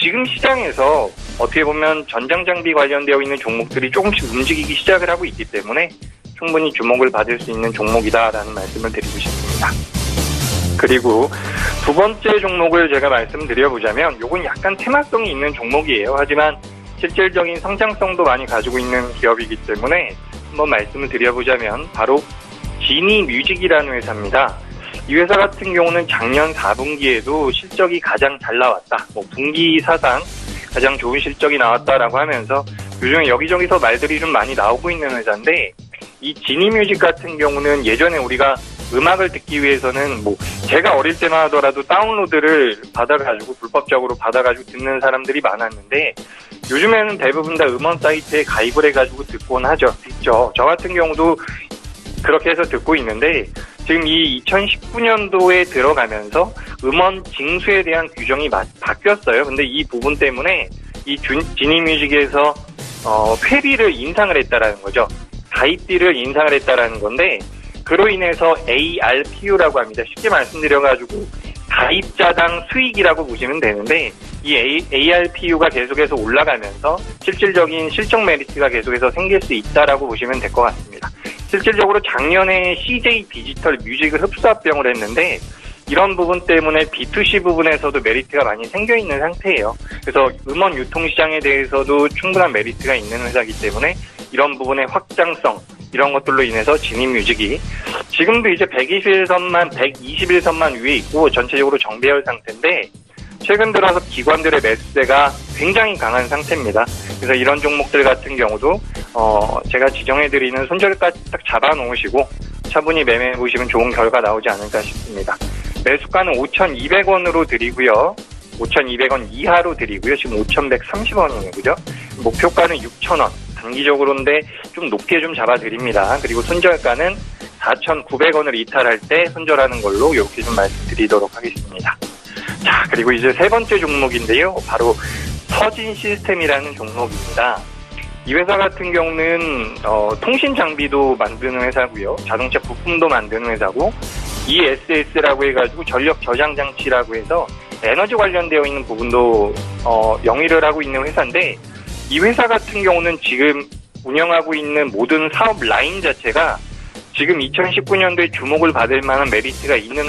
지금 시장에서 어떻게 보면 전장장비 관련되어 있는 종목들이 조금씩 움직이기 시작을 하고 있기 때문에 충분히 주목을 받을 수 있는 종목이다라는 말씀을 드리고 싶습니다. 그리고 두 번째 종목을 제가 말씀드려보자면, 요건 약간 테마성이 있는 종목이에요. 하지만 실질적인 성장성도 많이 가지고 있는 기업이기 때문에 한번 말씀을 드려보자면 바로 지니뮤직이라는 회사입니다. 이 회사 같은 경우는 작년 4분기에도 실적이 가장 잘 나왔다, 분기 사상 가장 좋은 실적이 나왔다라고 하면서 요즘에 여기저기서 말들이 좀 많이 나오고 있는 회사인데, 이 지니뮤직 같은 경우는 예전에 우리가 음악을 듣기 위해서는 제가 어릴 때만 하더라도 다운로드를 받아가지고 불법적으로 받아가지고 듣는 사람들이 많았는데, 요즘에는 대부분 다 음원 사이트에 가입을 해가지고 듣곤 듣죠. 저 같은 경우도 그렇게 해서 듣고 있는데, 지금 이 2019년도에 들어가면서 음원 징수에 대한 규정이 바뀌었어요. 근데 이 부분 때문에 이 지니뮤직에서 회비를 인상을 했다라는 거죠. 가입비를 인상을 했다라는 건데, 그로 인해서 ARPU라고 합니다. 쉽게 말씀드려가지고 가입자당 수익이라고 보시면 되는데, 이 ARPU가 계속해서 올라가면서 실질적인 실적 메리트가 계속해서 생길 수 있다라고 보시면 될 것 같습니다. 실질적으로 작년에 CJ 디지털 뮤직을 흡수합병을 했는데, 이런 부분 때문에 B2C 부분에서도 메리트가 많이 생겨 있는 상태예요. 그래서 음원 유통시장에 대해서도 충분한 메리트가 있는 회사이기 때문에 이런 부분의 확장성, 이런 것들로 인해서 지니뮤직이 지금도 이제 121선만 위에 있고 전체적으로 정배열 상태인데, 최근 들어서 기관들의 매수세가 굉장히 강한 상태입니다. 그래서 이런 종목들 같은 경우도 제가 지정해드리는 손절가 딱 잡아놓으시고 차분히 매매해 보시면 좋은 결과 나오지 않을까 싶습니다. 매수가는 5,200원으로 드리고요. 5,200원 이하로 드리고요. 지금 5,130원이에요. 그죠? 목표가는 6,000원. 단기적으로인데 좀 높게 좀 잡아드립니다. 그리고 손절가는 4,900원을 이탈할 때 손절하는 걸로 이렇게 좀 말씀드리도록 하겠습니다. 자, 그리고 이제 세 번째 종목인데요. 바로 서진 시스템이라는 종목입니다. 이 회사 같은 경우는 통신 장비도 만드는 회사고요. 자동차 부품도 만드는 회사고, ESS라고 해가지고 전력 저장 장치라고 해서 에너지 관련되어 있는 부분도 영위를 하고 있는 회사인데, 이 회사 같은 경우는 지금 운영하고 있는 모든 사업 라인 자체가 지금 2019년도에 주목을 받을 만한 메리트가 있는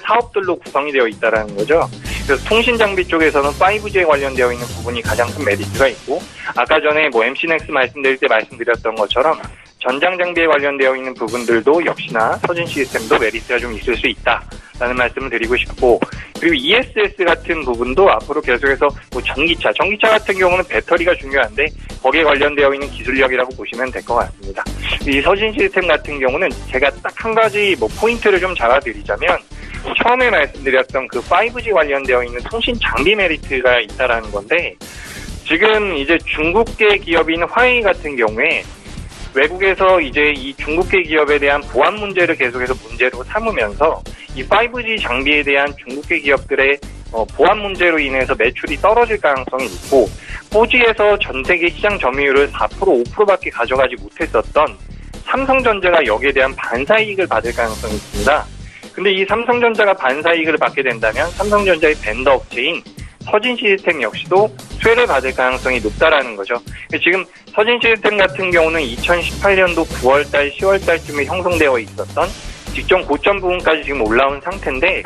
사업들로 구성이 되어 있다라는 거죠. 그래서 통신 장비 쪽에서는 5G에 관련되어 있는 부분이 가장 큰 메리트가 있고, 아까 전에 MC넥스 말씀드릴 때 말씀드렸던 것처럼 전장 장비에 관련되어 있는 부분들도 역시나 서진 시스템도 메리트가 좀 있을 수 있다라는 말씀을 드리고 싶고, 그리고 ESS 같은 부분도 앞으로 계속해서 전기차 같은 경우는 배터리가 중요한데 거기에 관련되어 있는 기술력이라고 보시면 될 것 같습니다. 이 서진 시스템 같은 경우는 제가 딱 한 가지 포인트를 좀 잡아드리자면, 처음에 말씀드렸던 그 5G 관련되어 있는 통신 장비 메리트가 있다라는 건데, 지금 이제 중국계 기업인 화웨이 같은 경우에 외국에서 이제 이 중국계 기업에 대한 보안 문제를 계속해서 문제로 삼으면서 이 5G 장비에 대한 중국계 기업들의 보안 문제로 인해서 매출이 떨어질 가능성이 있고, 4G에서 전 세계 시장 점유율을 4%, 5%밖에 가져가지 못했었던 삼성전자가 여기에 대한 반사이익을 받을 가능성이 있습니다. 근데 이 삼성전자가 반사이익을 받게 된다면 삼성전자의 벤더 업체인 서진 시스템 역시도 수혜를 받을 가능성이 높다라는 거죠. 지금 서진 시스템 같은 경우는 2018년도 9월달, 10월달쯤에 형성되어 있었던 직전 고점 부분까지 지금 올라온 상태인데,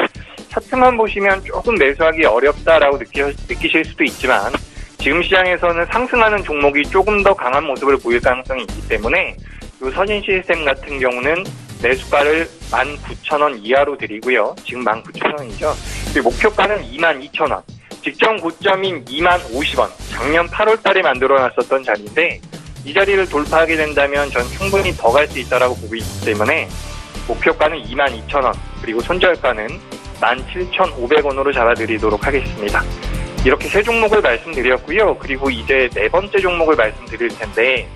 차트만 보시면 조금 매수하기 어렵다라고 느끼실 수도 있지만, 지금 시장에서는 상승하는 종목이 조금 더 강한 모습을 보일 가능성이 있기 때문에 이 서진 시스템 같은 경우는 매수가를 19,000원 이하로 드리고요. 지금 19,000원이죠. 그리고 목표가는 22,000원. 직전 고점인 20,050원. 작년 8월 달에 만들어놨었던 자리인데, 이 자리를 돌파하게 된다면 전 충분히 더 갈 수 있다라고 보고 있기 때문에 목표가는 22,000원. 그리고 손절가는 17,500원으로 잡아드리도록 하겠습니다. 이렇게 세 종목을 말씀드렸고요. 그리고 이제 네 번째 종목을 말씀드릴 텐데,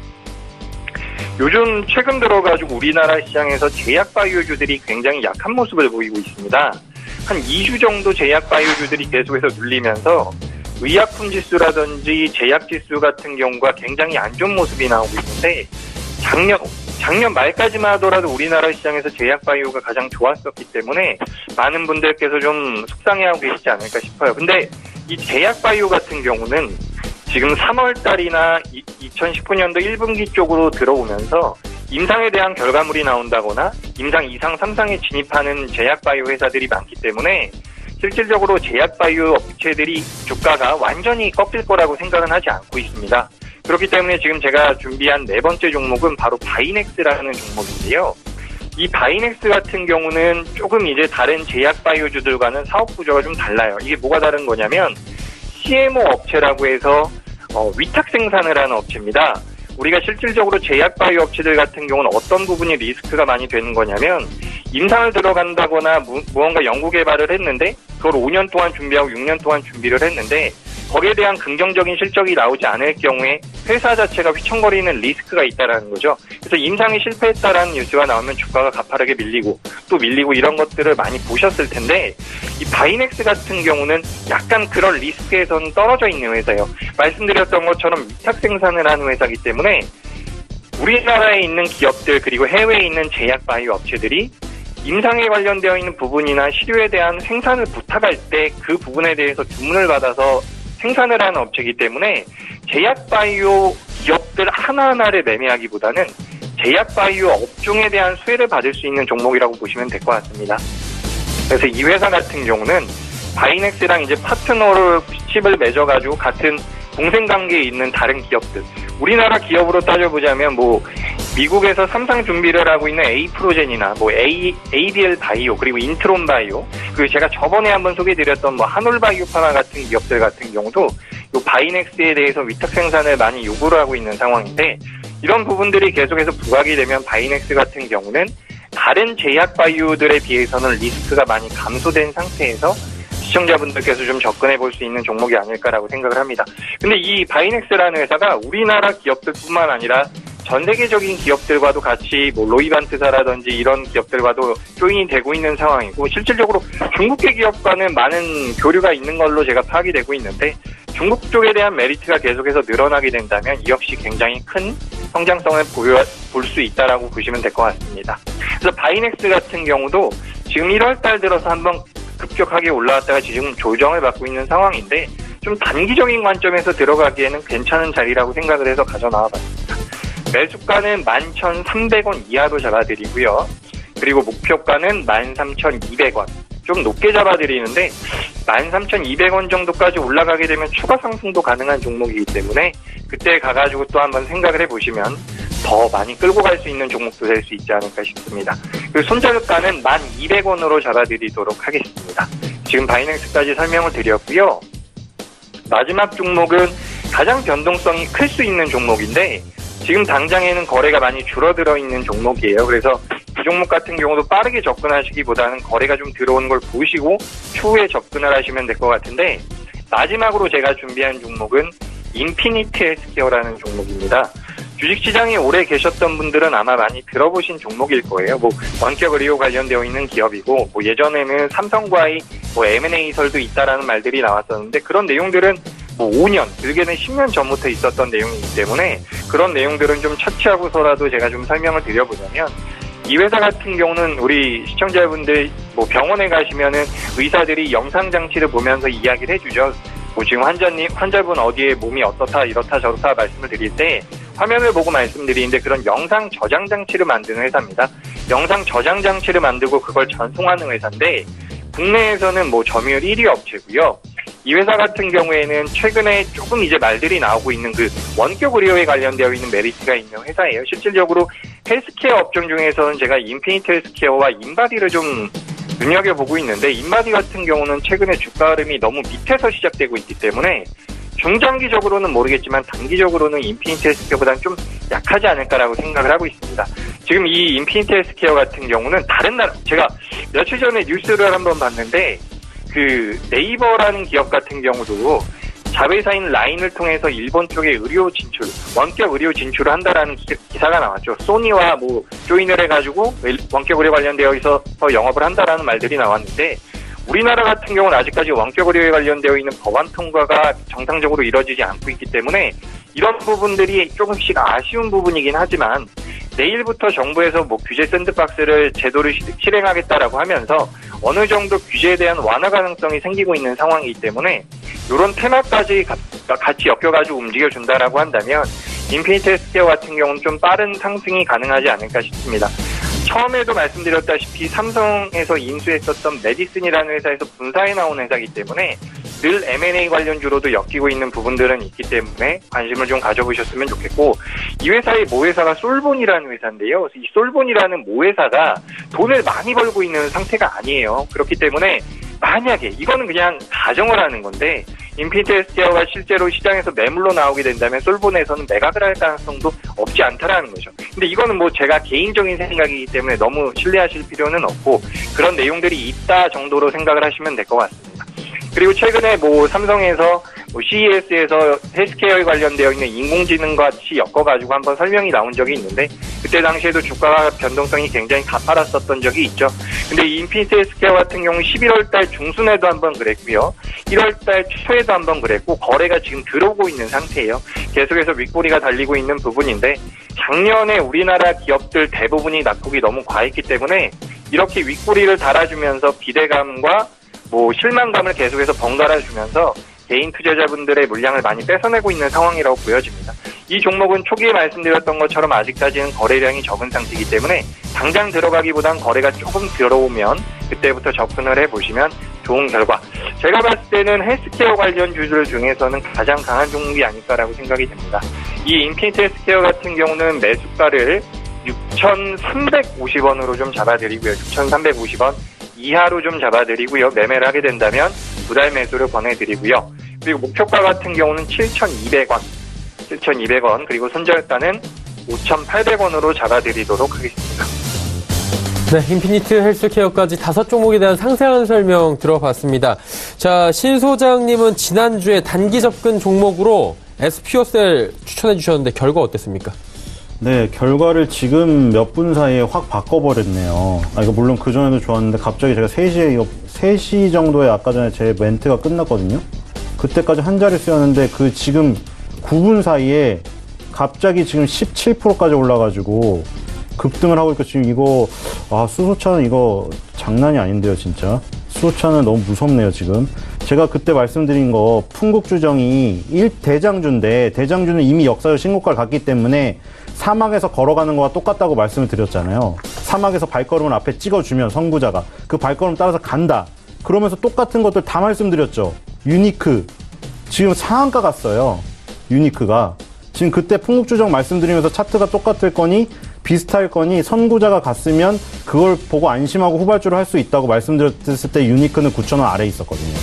요즘 최근 들어가지고 우리나라 시장에서 제약바이오주들이 굉장히 약한 모습을 보이고 있습니다. 한 2주 정도 제약바이오주들이 계속해서 눌리면서 의약품 지수라든지 제약 지수 같은 경우가 굉장히 안 좋은 모습이 나오고 있는데, 작년 말까지만 하더라도 우리나라 시장에서 제약바이오가 가장 좋았었기 때문에 많은 분들께서 좀 속상해하고 계시지 않을까 싶어요. 근데 이 제약바이오 같은 경우는 지금 3월달이나 2019년도 1분기 쪽으로 들어오면서 임상에 대한 결과물이 나온다거나 임상 2상, 3상에 진입하는 제약바이오 회사들이 많기 때문에 실질적으로 제약바이오 업체들이 주가가 완전히 꺾일 거라고 생각은 하지 않고 있습니다. 그렇기 때문에 지금 제가 준비한 네 번째 종목은 바로 바이넥스라는 종목인데요. 이 바이넥스 같은 경우는 조금 이제 다른 제약바이오주들과는 사업 구조가 좀 달라요. 이게 뭐가 다른 거냐면 CMO 업체라고 해서 위탁 생산을 하는 업체입니다. 우리가 실질적으로 제약바이오 업체들 같은 경우는 어떤 부분이 리스크가 많이 되는 거냐면, 임상을 들어간다거나 무언가 연구 개발을 했는데 그걸 5년 동안 준비하고 6년 동안 준비를 했는데 거기에 대한 긍정적인 실적이 나오지 않을 경우에 회사 자체가 휘청거리는 리스크가 있다라는 거죠. 그래서 임상이 실패했다라는 뉴스가 나오면 주가가 가파르게 밀리고 또 밀리고 이런 것들을 많이 보셨을 텐데, 이 바이넥스 같은 경우는 약간 그런 리스크에서는 떨어져 있는 회사예요. 말씀드렸던 것처럼 위탁 생산을 하는 회사이기 때문에 우리나라에 있는 기업들 그리고 해외에 있는 제약 바이오 업체들이 임상에 관련되어 있는 부분이나 시료에 대한 생산을 부탁할 때 그 부분에 대해서 주문을 받아서 생산을 하는 업체이기 때문에 제약바이오 기업들 하나하나를 매매하기보다는 제약바이오 업종에 대한 수혜를 받을 수 있는 종목이라고 보시면 될 것 같습니다. 그래서 이 회사 같은 경우는 바이넥스랑 이제 파트너십을 맺어가지고 같은 공생관계에 있는 다른 기업들, 우리나라 기업으로 따져보자면 미국에서 3상 준비를 하고 있는 에이프로젠이나 ABL 바이오, 그리고 인트론 바이오, 그리고 제가 저번에 한번 소개해드렸던 한올바이오 파마 같은 기업들 같은 경우도 요 바이넥스에 대해서 위탁 생산을 많이 요구를 하고 있는 상황인데, 이런 부분들이 계속해서 부각이 되면 바이넥스 같은 경우는 다른 제약 바이오들에 비해서는 리스크가 많이 감소된 상태에서 시청자분들께서 좀 접근해 볼 수 있는 종목이 아닐까라고 생각을 합니다. 근데 이 바이넥스라는 회사가 우리나라 기업들뿐만 아니라 전 세계적인 기업들과도 같이 로이반트사라든지 이런 기업들과도 조인이 되고 있는 상황이고, 실질적으로 중국계 기업과는 많은 교류가 있는 걸로 제가 파악이 되고 있는데, 중국 쪽에 대한 메리트가 계속해서 늘어나게 된다면 이 역시 굉장히 큰 성장성을 볼 수 있다라고 보시면 될 것 같습니다. 그래서 바이넥스 같은 경우도 지금 1월 달 들어서 한번 급격하게 올라왔다가 지금 조정을 받고 있는 상황인데, 좀 단기적인 관점에서 들어가기에는 괜찮은 자리라고 생각을 해서 가져나와봤습니다. 매수가는 11,300원 이하로 잡아드리고요. 그리고 목표가는 13,200원. 좀 높게 잡아드리는데 13,200원 정도까지 올라가게 되면 추가 상승도 가능한 종목이기 때문에 그때 가가지고 또 한번 생각을 해보시면 더 많이 끌고 갈 수 있는 종목도 될 수 있지 않을까 싶습니다. 그리고 손절가는 1,200원으로 잡아드리도록 하겠습니다. 지금 바이낸스까지 설명을 드렸고요. 마지막 종목은 가장 변동성이 클 수 있는 종목인데 지금 당장에는 거래가 많이 줄어들어 있는 종목이에요. 그래서 이 종목 같은 경우도 빠르게 접근하시기보다는 거래가 좀 들어오는 걸 보시고 추후에 접근을 하시면 될 것 같은데 마지막으로 제가 준비한 종목은 인피니트 헬스케어라는 종목입니다. 주식시장에 오래 계셨던 분들은 아마 많이 들어보신 종목일 거예요. 원격 의료 관련되어 있는 기업이고, 예전에는 삼성과의 M&A설도 있다라는 말들이 나왔었는데, 그런 내용들은 5년, 길게는 10년 전부터 있었던 내용이기 때문에, 그런 내용들은 좀 차치하고서라도 제가 좀 설명을 드려보자면, 이 회사 같은 경우는 우리 시청자분들 병원에 가시면은 의사들이 영상장치를 보면서 이야기를 해주죠. 지금 환자분 어디에 몸이 어떻다, 이렇다, 저렇다 말씀을 드릴 때, 화면을 보고 말씀드리는데 그런 영상 저장 장치를 만드는 회사입니다. 영상 저장 장치를 만들고 그걸 전송하는 회사인데 국내에서는 점유율 1위 업체고요. 이 회사 같은 경우에는 최근에 조금 이제 말들이 나오고 있는 그 원격 의료에 관련되어 있는 메리트가 있는 회사예요. 실질적으로 헬스케어 업종 중에서는 제가 인피니트 헬스케어와 인바디를 좀 눈여겨보고 있는데 인바디 같은 경우는 최근에 주가 흐름이 너무 밑에서 시작되고 있기 때문에 중장기적으로는 모르겠지만 단기적으로는 인피니트 헬스케어보다는 좀 약하지 않을까라고 생각을 하고 있습니다. 지금 이 인피니트 헬스케어 같은 경우는 다른 나라, 제가 며칠 전에 뉴스를 한번 봤는데 그 네이버라는 기업 같은 경우도 자회사인 라인을 통해서 일본 쪽에 의료 진출, 원격 의료 진출을 한다라는 기사가 나왔죠. 소니와 조인을 해가지고 원격 의료 관련되어 있어서 영업을 한다라는 말들이 나왔는데 우리나라 같은 경우는 아직까지 원격 의료에 관련되어 있는 법안 통과가 정상적으로 이루어지지 않고 있기 때문에 이런 부분들이 조금씩 아쉬운 부분이긴 하지만 내일부터 정부에서 규제 샌드박스를 제도를 실행하겠다라고 하면서 어느 정도 규제에 대한 완화 가능성이 생기고 있는 상황이기 때문에 이런 테마까지 같이 엮여가지고 움직여준다라고 한다면 인피니트 헬스케어 같은 경우는 좀 빠른 상승이 가능하지 않을까 싶습니다. 처음에도 말씀드렸다시피 삼성에서 인수했었던 메디슨이라는 회사에서 분사해 나온 회사이기 때문에 늘 M&A 관련주로도 엮이고 있는 부분들은 있기 때문에 관심을 좀 가져보셨으면 좋겠고 이 회사의 모회사가 솔본이라는 회사인데요. 이 솔본이라는 모회사가 돈을 많이 벌고 있는 상태가 아니에요. 그렇기 때문에 만약에 이거는 그냥 가정을 하는 건데 인피니트 헬스케어가 실제로 시장에서 매물로 나오게 된다면 솔본에서는 매각을 할 가능성도 없지 않다라는 거죠. 근데 이거는 제가 개인적인 생각이기 때문에 너무 신뢰하실 필요는 없고 그런 내용들이 있다 정도로 생각을 하시면 될 것 같습니다. 그리고 최근에 삼성에서 CES에서 헬스케어에 관련되어 있는 인공지능과 같이 엮어가지고 한번 설명이 나온 적이 있는데 그때 당시에도 주가 변동성이 굉장히 가팔랐었던 적이 있죠. 근데 이 인피니트 헬스케어 같은 경우 11월달 중순에도 한번 그랬고요. 1월달 초에도 한번 그랬고 거래가 지금 들어오고 있는 상태예요. 계속해서 윗꼬리가 달리고 있는 부분인데 작년에 우리나라 기업들 대부분이 낙폭이 너무 과했기 때문에 이렇게 윗꼬리를 달아주면서 기대감과 실망감을 계속해서 번갈아주면서 개인 투자자분들의 물량을 많이 뺏어내고 있는 상황이라고 보여집니다. 이 종목은 초기에 말씀드렸던 것처럼 아직까지는 거래량이 적은 상태이기 때문에 당장 들어가기보단 거래가 조금 들어오면 그때부터 접근을 해보시면 좋은 결과. 제가 봤을 때는 헬스케어 관련 주들 중에서는 가장 강한 종목이 아닐까라고 생각이 됩니다. 이 인피니트 헬스케어 같은 경우는 매수가를 6,350원으로 좀 잡아드리고요. 6,350원 이하로 좀 잡아드리고요. 매매를 하게 된다면 2달 매수를 권해드리고요. 그리고 목표가 같은 경우는 7,200원 그리고 손절가는 5,800원으로 잡아드리도록 하겠습니다. 네, 인피니트 헬스케어까지 5종목에 대한 상세한 설명 들어봤습니다. 자, 신 소장님은 지난주에 단기 접근 종목으로 SPO셀 추천해 주셨는데 결과 어땠습니까? 네, 결과를 지금 몇 분 사이에 확 바꿔버렸네요. 이거 물론 그전에도 좋았는데 갑자기 제가 3시 정도에 아까 전에 제 멘트가 끝났거든요. 그때까지 한 자릿수였는데 지금 9분 사이에 갑자기 지금 17%까지 올라가지고 급등을 하고 있고 지금 이거 수소차는 이거 장난이 아닌데요, 진짜. 수소차는 너무 무섭네요, 지금. 제가 그때 말씀드린 거 풍국주정이 대장주인데 대장주는 이미 역사적 신고가를 갔기 때문에 사막에서 걸어가는 거와 똑같다고 말씀을 드렸잖아요. 사막에서 발걸음을 앞에 찍어주면 선구자가 그 발걸음 따라서 간다. 그러면서 똑같은 것들 다 말씀드렸죠. 유니크 지금 상한가 갔어요. 유니크가 지금 그때 풍국주정 말씀드리면서 차트가 똑같을 거니 비슷할 거니 선구자가 갔으면 그걸 보고 안심하고 후발주를 할 수 있다고 말씀드렸을 때 유니크는 9,000원 아래에 있었거든요.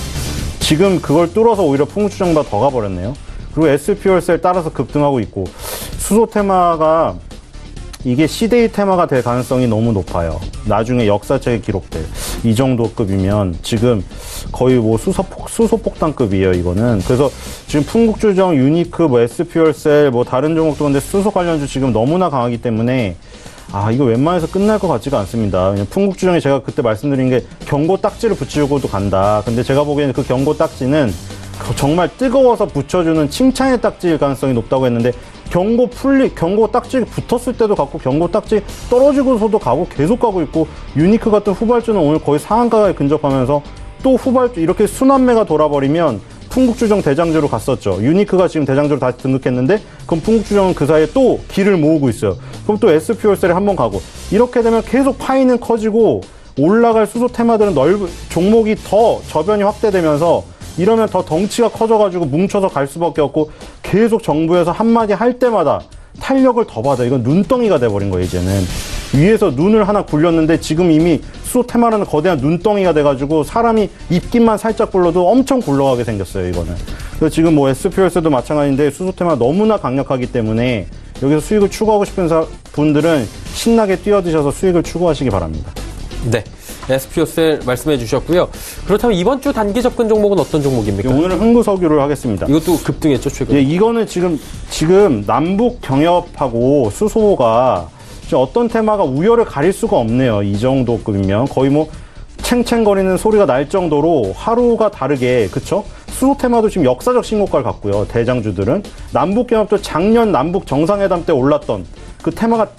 지금 그걸 뚫어서 오히려 풍국주정보다 더 가버렸네요. 그리고 SP월셀 따라서 급등하고 있고 수소 테마가 이게 시데이 테마가 될 가능성이 너무 높아요. 나중에 역사책에 기록될 이 정도 급이면 지금 거의 뭐 수소폭탄급이에요, 이거는. 그래서 지금 풍국주정, 유니크, 뭐 SP월셀, 뭐 다른 종목도 근데 수소 관련주 지금 너무나 강하기 때문에 이거 웬만해서 끝날 것 같지가 않습니다. 풍국주정이 제가 그때 말씀드린 게 경고 딱지를 붙이고도 간다. 근데 제가 보기에는 그 경고 딱지는 정말 뜨거워서 붙여주는 칭찬의 딱지일 가능성이 높다고 했는데 경고 딱지 붙었을 때도 갔고 경고 딱지 떨어지고서도 가고 계속 가고 있고 유니크 같은 후발주는 오늘 거의 상한가에 근접하면서 또 후발주 이렇게 순환매가 돌아버리면 풍국주정 대장주로 갔었죠. 유니크가 지금 대장주로 다시 등극했는데 그럼 풍국주정은 그 사이에 또 길을 모으고 있어요. 그럼 또 SP월셀에 한번 가고 이렇게 되면 계속 파이는 커지고 올라갈 수소 테마들은 종목이 더 저변이 확대되면서 이러면 더 덩치가 커져가지고 뭉쳐서 갈 수밖에 없고 계속 정부에서 한마디 할 때마다 탄력을 더 받아. 이건 눈덩이가 돼버린 거예요, 이제는. 위에서 눈을 하나 굴렸는데 지금 이미 수소 테마라는 거대한 눈덩이가 돼가지고 사람이 입김만 살짝 불러도 엄청 굴러가게 생겼어요, 이거는. 그래서 지금 뭐 SP월세도 마찬가지인데 수소 테마 너무나 강력하기 때문에 여기서 수익을 추구하고 싶은 분들은 신나게 뛰어드셔서 수익을 추구하시기 바랍니다. 네. SP월셀 말씀해 주셨고요. 그렇다면 이번 주 단기 접근 종목은 어떤 종목입니까? 오늘은 흥구석유를 하겠습니다. 이것도 급등했죠, 최근. 예, 이거는 지금 남북 경협하고 수소가 어떤 테마가 우열을 가릴 수가 없네요. 이 정도 급이면 거의 뭐 챙챙거리는 소리가 날 정도로 하루가 다르게, 그쵸? 수소 테마도 지금 역사적 신고가를 갔고요. 대장주들은 남북 경협도 작년 남북 정상회담 때 올랐던 그 테마가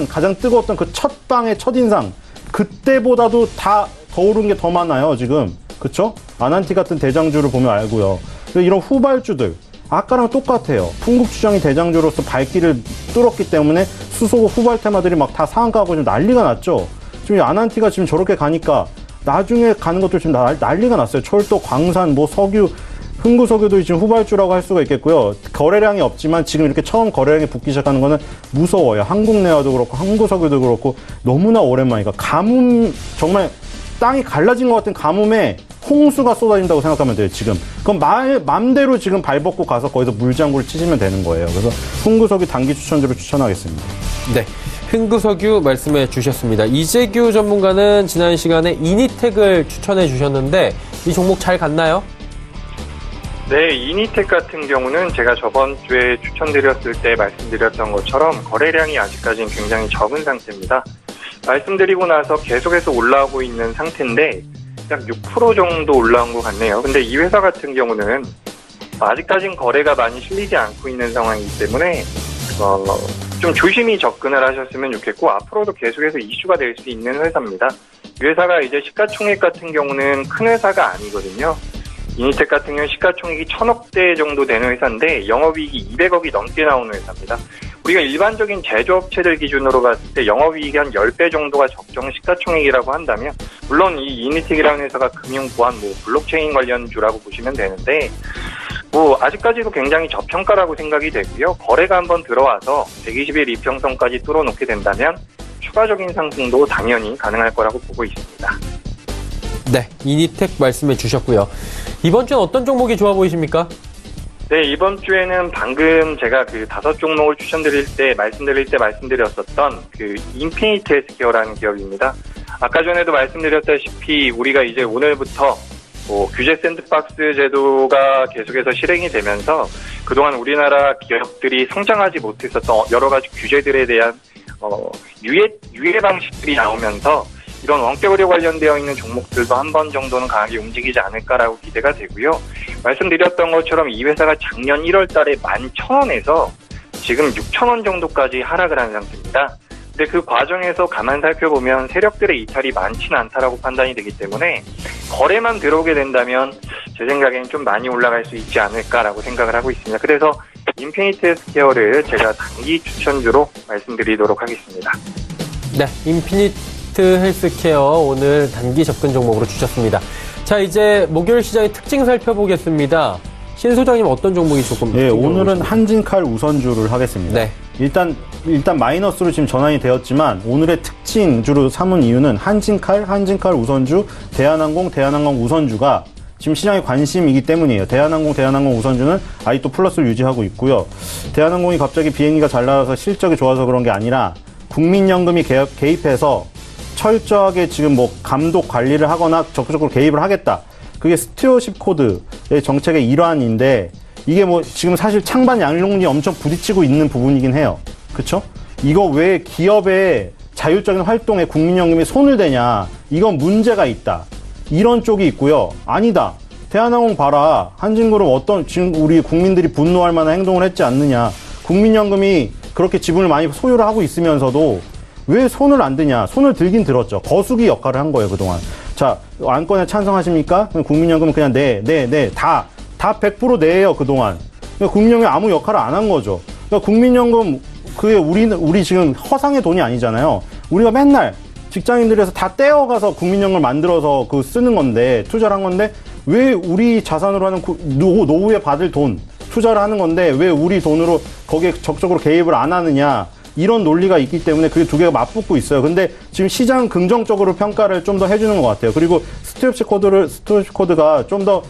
가장 뜨거웠던 그 첫 방의 첫인상, 그때보다도 더 오른 게 더 많아요, 지금. 그쵸? 아난티 같은 대장주를 보면 알고요. 이런 후발주들, 아까랑 똑같아요. 풍국주정이 대장주로서 발길을 뚫었기 때문에 수소 후발 테마들이 막 다 상한가하고 좀 난리가 났죠. 지금 아난티가 지금 저렇게 가니까 나중에 가는 것도 지금 난리가 났어요. 철도, 광산, 뭐 석유, 흥구석유도 지금 후발주라고 할 수가 있겠고요. 거래량이 없지만 지금 이렇게 처음 거래량이 붙기 시작하는 거는 무서워요. 한국내화도 그렇고 흥구석유도 그렇고 너무나 오랜만이니까 가뭄, 정말 땅이 갈라진 것 같은 가뭄에 홍수가 쏟아진다고 생각하면 돼요, 지금. 그럼 맘대로 지금 발 벗고 가서 거기서 물장구를 치시면 되는 거예요. 그래서 흥구석유 단기 추천주로 추천하겠습니다. 네. 흥구석유 말씀해 주셨습니다. 이재규 전문가는 지난 시간에 이니텍을 추천해 주셨는데 이 종목 잘 갔나요? 네, 이니텍 같은 경우는 제가 저번 주에 추천드렸을 때 말씀드렸던 것처럼 거래량이 아직까지는 굉장히 적은 상태입니다. 말씀드리고 나서 계속해서 올라오고 있는 상태인데 약 6% 정도 올라온 것 같네요. 근데 이 회사 같은 경우는 아직까지는 거래가 많이 실리지 않고 있는 상황이기 때문에 좀 조심히 접근을 하셨으면 좋겠고 앞으로도 계속해서 이슈가 될 수 있는 회사입니다. 이 회사가 이제 시가총액 같은 경우는 큰 회사가 아니거든요. 이니텍 같은 경우는 시가총액이 1,000억대 정도 되는 회사인데 영업이익이 200억이 넘게 나오는 회사입니다. 우리가 일반적인 제조업체들 기준으로 봤을 때 영업이익이 한 10배 정도가 적정 시가총액이라고 한다면 물론 이 이니텍이라는 회사가 금융, 보안, 블록체인 관련주라고 보시면 되는데 아직까지도 굉장히 저평가라고 생각이 되고요. 거래가 한번 들어와서 120일 이평선까지 뚫어놓게 된다면 추가적인 상승도 당연히 가능할 거라고 보고 있습니다. 네, 이니텍 말씀해 주셨고요. 이번 주는 어떤 종목이 좋아 보이십니까? 네, 이번 주에는 방금 제가 그 5종목을 말씀드릴 때 말씀드렸었던 그 인피니트 헬스케어라는 기업입니다. 아까 전에도 말씀드렸다시피 우리가 이제 오늘부터 규제 샌드박스 제도가 계속해서 실행이 되면서 그동안 우리나라 기업들이 성장하지 못했었던 여러 가지 규제들에 대한 유예 방식들이 나오면서 이런 원격 의료 관련되어 있는 종목들도 한 번 정도는 강하게 움직이지 않을까라고 기대가 되고요. 말씀드렸던 것처럼 이 회사가 작년 1월 달에 11,000원에서 지금 6,000원 정도까지 하락을 한 상태입니다. 근데 그 과정에서 가만 살펴보면 세력들의 이탈이 많지는 않다라고 판단이 되기 때문에 거래만 들어오게 된다면 제 생각에는 좀 많이 올라갈 수 있지 않을까라고 생각을 하고 있습니다. 그래서 인피니트 헬스케어를 제가 단기 추천주로 말씀드리도록 하겠습니다. 네, 인피니트 헬스케어 오늘 단기 접근 종목으로 주셨습니다. 자, 이제 목요일 시장의 특징 살펴보겠습니다. 신 소장님 어떤 종목이 조금 예, 오늘은 보십니까? 한진칼 우선주를 하겠습니다. 네. 일단 마이너스로 지금 전환이 되었지만 오늘의 특징주로 삼은 이유는 한진칼 우선주, 대한항공 우선주가 지금 시장의 관심이기 때문이에요. 대한항공 우선주는 아직도 플러스를 유지하고 있고요. 대한항공이 갑자기 비행기가 잘 나와서 실적이 좋아서 그런 게 아니라 국민연금이 개입해서 철저하게 지금 뭐 감독 관리를 하거나 적극적으로 개입을 하겠다. 그게 스튜어십 코드의 정책의 일환인데 이게 뭐 지금 사실 창반 양론이 엄청 부딪히고 있는 부분이긴 해요. 그쵸? 이거 왜 기업의 자율적인 활동에 국민연금이 손을 대냐. 이건 문제가 있다. 이런 쪽이 있고요. 아니다. 대한항공 봐라. 한진그룹 지금 우리 국민들이 분노할 만한 행동을 했지 않느냐. 국민연금이 그렇게 지분을 많이 소유를 하고 있으면서도 왜 손을 안 드냐. 손을 들긴 들었죠. 거수기 역할을 한 거예요, 그동안. 자, 안건에 찬성하십니까? 국민연금은 그냥 다 100% 내요, 그동안. 그러니까 국민연금이 아무 역할을 안 한 거죠. 그러니까 국민연금, 그게 우리 지금 허상의 돈이 아니잖아요. 우리가 맨날 직장인들에서 다 떼어가서 국민연금을 만들어서 쓰는 건데, 투자를 한 건데, 왜 우리 자산으로 하는 노후에 받을 돈, 투자를 하는 건데, 왜 우리 돈으로 거기에 적극적으로 개입을 안 하느냐. 이런 논리가 있기 때문에 그게 두 개가 맞붙고 있어요. 근데 지금 시장 긍정적으로 평가를 좀 더 해주는 것 같아요. 그리고 스튜어십 코드가 좀 더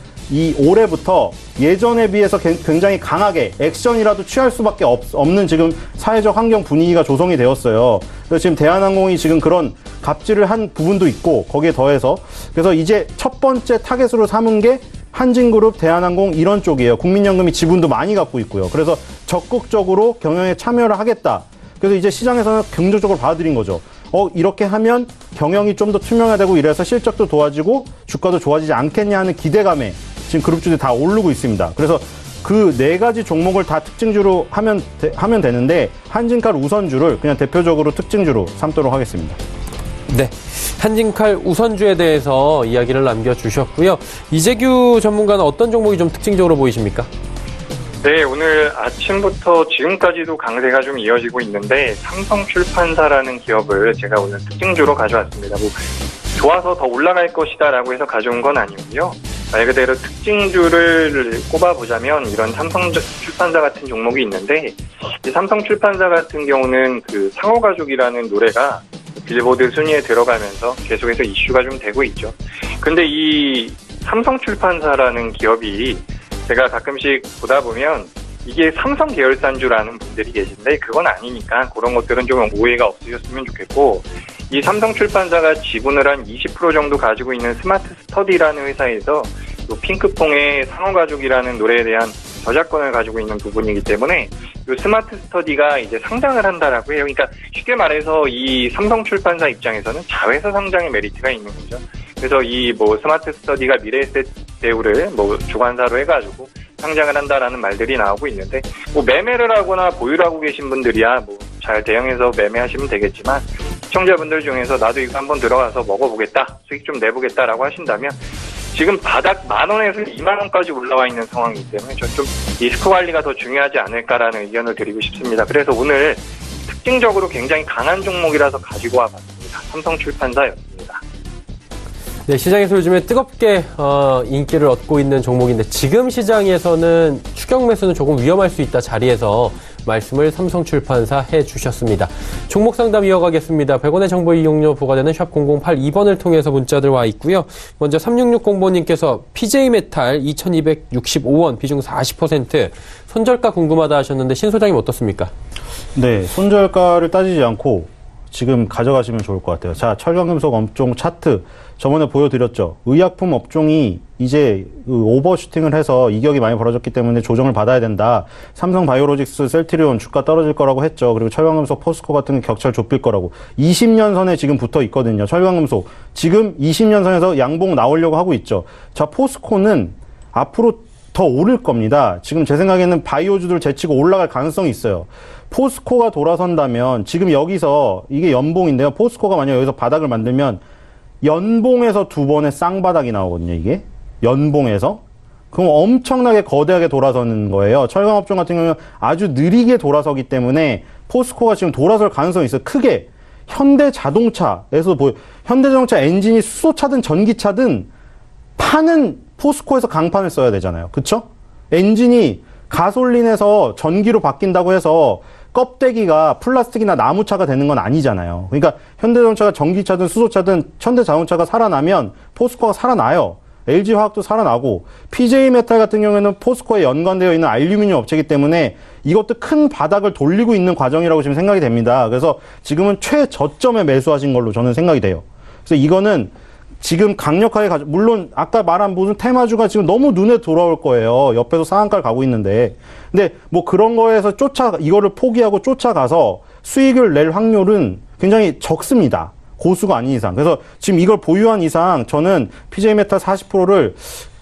올해부터 예전에 비해서 굉장히 강하게 액션이라도 취할 수밖에 없는 지금 사회적 환경 분위기가 조성이 되었어요. 그래서 지금 대한항공이 지금 그런 갑질을 한 부분도 있고 거기에 더해서 그래서 이제 첫 번째 타겟으로 삼은 게 한진그룹, 대한항공 이런 쪽이에요. 국민연금이 지분도 많이 갖고 있고요. 그래서 적극적으로 경영에 참여를 하겠다. 그래서 이제 시장에서는 긍정적으로 받아들인 거죠. 이렇게 하면 경영이 좀 더 투명화되고 이래서 실적도 좋아지고 주가도 좋아지지 않겠냐 하는 기대감에 지금 그룹주들이 다 오르고 있습니다. 그래서 그 네 가지 종목을 다 특징주로 하면 되는데 한진칼 우선주를 그냥 대표적으로 특징주로 삼도록 하겠습니다. 네. 한진칼 우선주에 대해서 이야기를 남겨주셨고요. 이재규 전문가는 어떤 종목이 좀 특징적으로 보이십니까? 네, 오늘 아침부터 지금까지도 강세가 좀 이어지고 있는데 삼성출판사라는 기업을 제가 오늘 특징주로 가져왔습니다. 좋아서 더 올라갈 것이다라고 해서 가져온 건 아니고요. 말 그대로 특징주를 꼽아보자면 이런 삼성출판사 같은 종목이 있는데 이 삼성출판사 같은 경우는 상어가족이라는 노래가 빌보드 순위에 들어가면서 계속해서 이슈가 좀 되고 있죠. 근데 이 삼성출판사라는 기업이 제가 가끔씩 보다 보면 이게 삼성 계열사인 분들이 계신데 그건 아니니까 그런 것들은 좀 오해가 없으셨으면 좋겠고 이 삼성출판사가 지분을 한 20% 정도 가지고 있는 스마트 스터디라는 회사에서 이 핑크퐁의 상어가족이라는 노래에 대한 저작권을 가지고 있는 부분이기 때문에 이 스마트 스터디가 이제 상장을 한다라고 해요. 그러니까 쉽게 말해서 이 삼성출판사 입장에서는 자회사 상장의 메리트가 있는 거죠. 그래서 이 스마트 스터디가 미래에셋대우를 주관사로 해가지고 상장을 한다라는 말들이 나오고 있는데 매매를 하거나 보유를 하고 계신 분들이야 잘 대응해서 매매하시면 되겠지만 시청자분들 중에서 나도 이거 한번 들어가서 먹어보겠다, 수익 좀 내보겠다라고 하신다면 지금 바닥 10,000원에서 20,000원까지 올라와 있는 상황이기 때문에 전 좀 리스크 관리가 더 중요하지 않을까라는 의견을 드리고 싶습니다. 그래서 오늘 특징적으로 굉장히 강한 종목이라서 가지고 와봤습니다. 삼성출판사였습니다. 네, 시장에서 요즘에 뜨겁게 인기를 얻고 있는 종목인데 지금 시장에서는 추격 매수는 조금 위험할 수 있다 자리에서 말씀을 삼성출판사 해주셨습니다. 종목 상담 이어가겠습니다. 100원의 정보 이용료 부과되는 샵 0082번을 통해서 문자들 와 있고요. 먼저 3660번님께서 PJ메탈 2265원 비중 40% 손절가 궁금하다 하셨는데 신 소장님 어떻습니까? 네, 손절가를 따지지 않고 지금 가져가시면 좋을 것 같아요. 자, 철강금속 업종 차트 저번에 보여드렸죠. 의약품 업종이 이제 오버슈팅을 해서 이격이 많이 벌어졌기 때문에 조정을 받아야 된다. 삼성바이오로직스, 셀트리온 주가 떨어질 거라고 했죠. 그리고 철강금속, 포스코 같은 게 격차를 좁힐 거라고. 20년 선에 지금 붙어 있거든요. 철강금속. 지금 20년 선에서 양봉 나오려고 하고 있죠. 자, 포스코는 앞으로 더 오를 겁니다. 지금 제 생각에는 바이오주들 제치고 올라갈 가능성이 있어요. 포스코가 돌아선다면 지금 여기서 이게 연봉인데요. 포스코가 만약 여기서 바닥을 만들면 연봉에서 두 번의 쌍바닥이 나오거든요. 이게 연봉에서 그럼 엄청나게 거대하게 돌아서는 거예요. 철강업종 같은 경우는 아주 느리게 돌아서기 때문에 포스코가 지금 돌아설 가능성이 있어요. 크게 현대자동차에서 현대자동차 엔진이 수소차든 전기차든 판은 포스코에서 강판을 써야 되잖아요. 그쵸? 엔진이 가솔린에서 전기로 바뀐다고 해서 껍데기가 플라스틱이나 나무차가 되는 건 아니잖아요. 그러니까 현대자동차가 전기차든 수소차든 현대자동차가 살아나면 포스코가 살아나요. LG화학도 살아나고 PJ메탈 같은 경우에는 포스코에 연관되어 있는 알루미늄 업체이기 때문에 이것도 큰 바닥을 돌리고 있는 과정이라고 지금 생각이 됩니다. 그래서 지금은 최저점에 매수하신 걸로 저는 생각이 돼요. 그래서 이거는 지금 강력하게 물론 아까 말한 무슨 테마주가 지금 너무 눈에 들어올 거예요. 옆에서 상한가를 가고 있는데. 근데 뭐 그런 거에서 이거를 포기하고 쫓아가서 수익을 낼 확률은 굉장히 적습니다. 고수가 아닌 이상. 그래서 지금 이걸 보유한 이상 저는 PJ메탈 40%를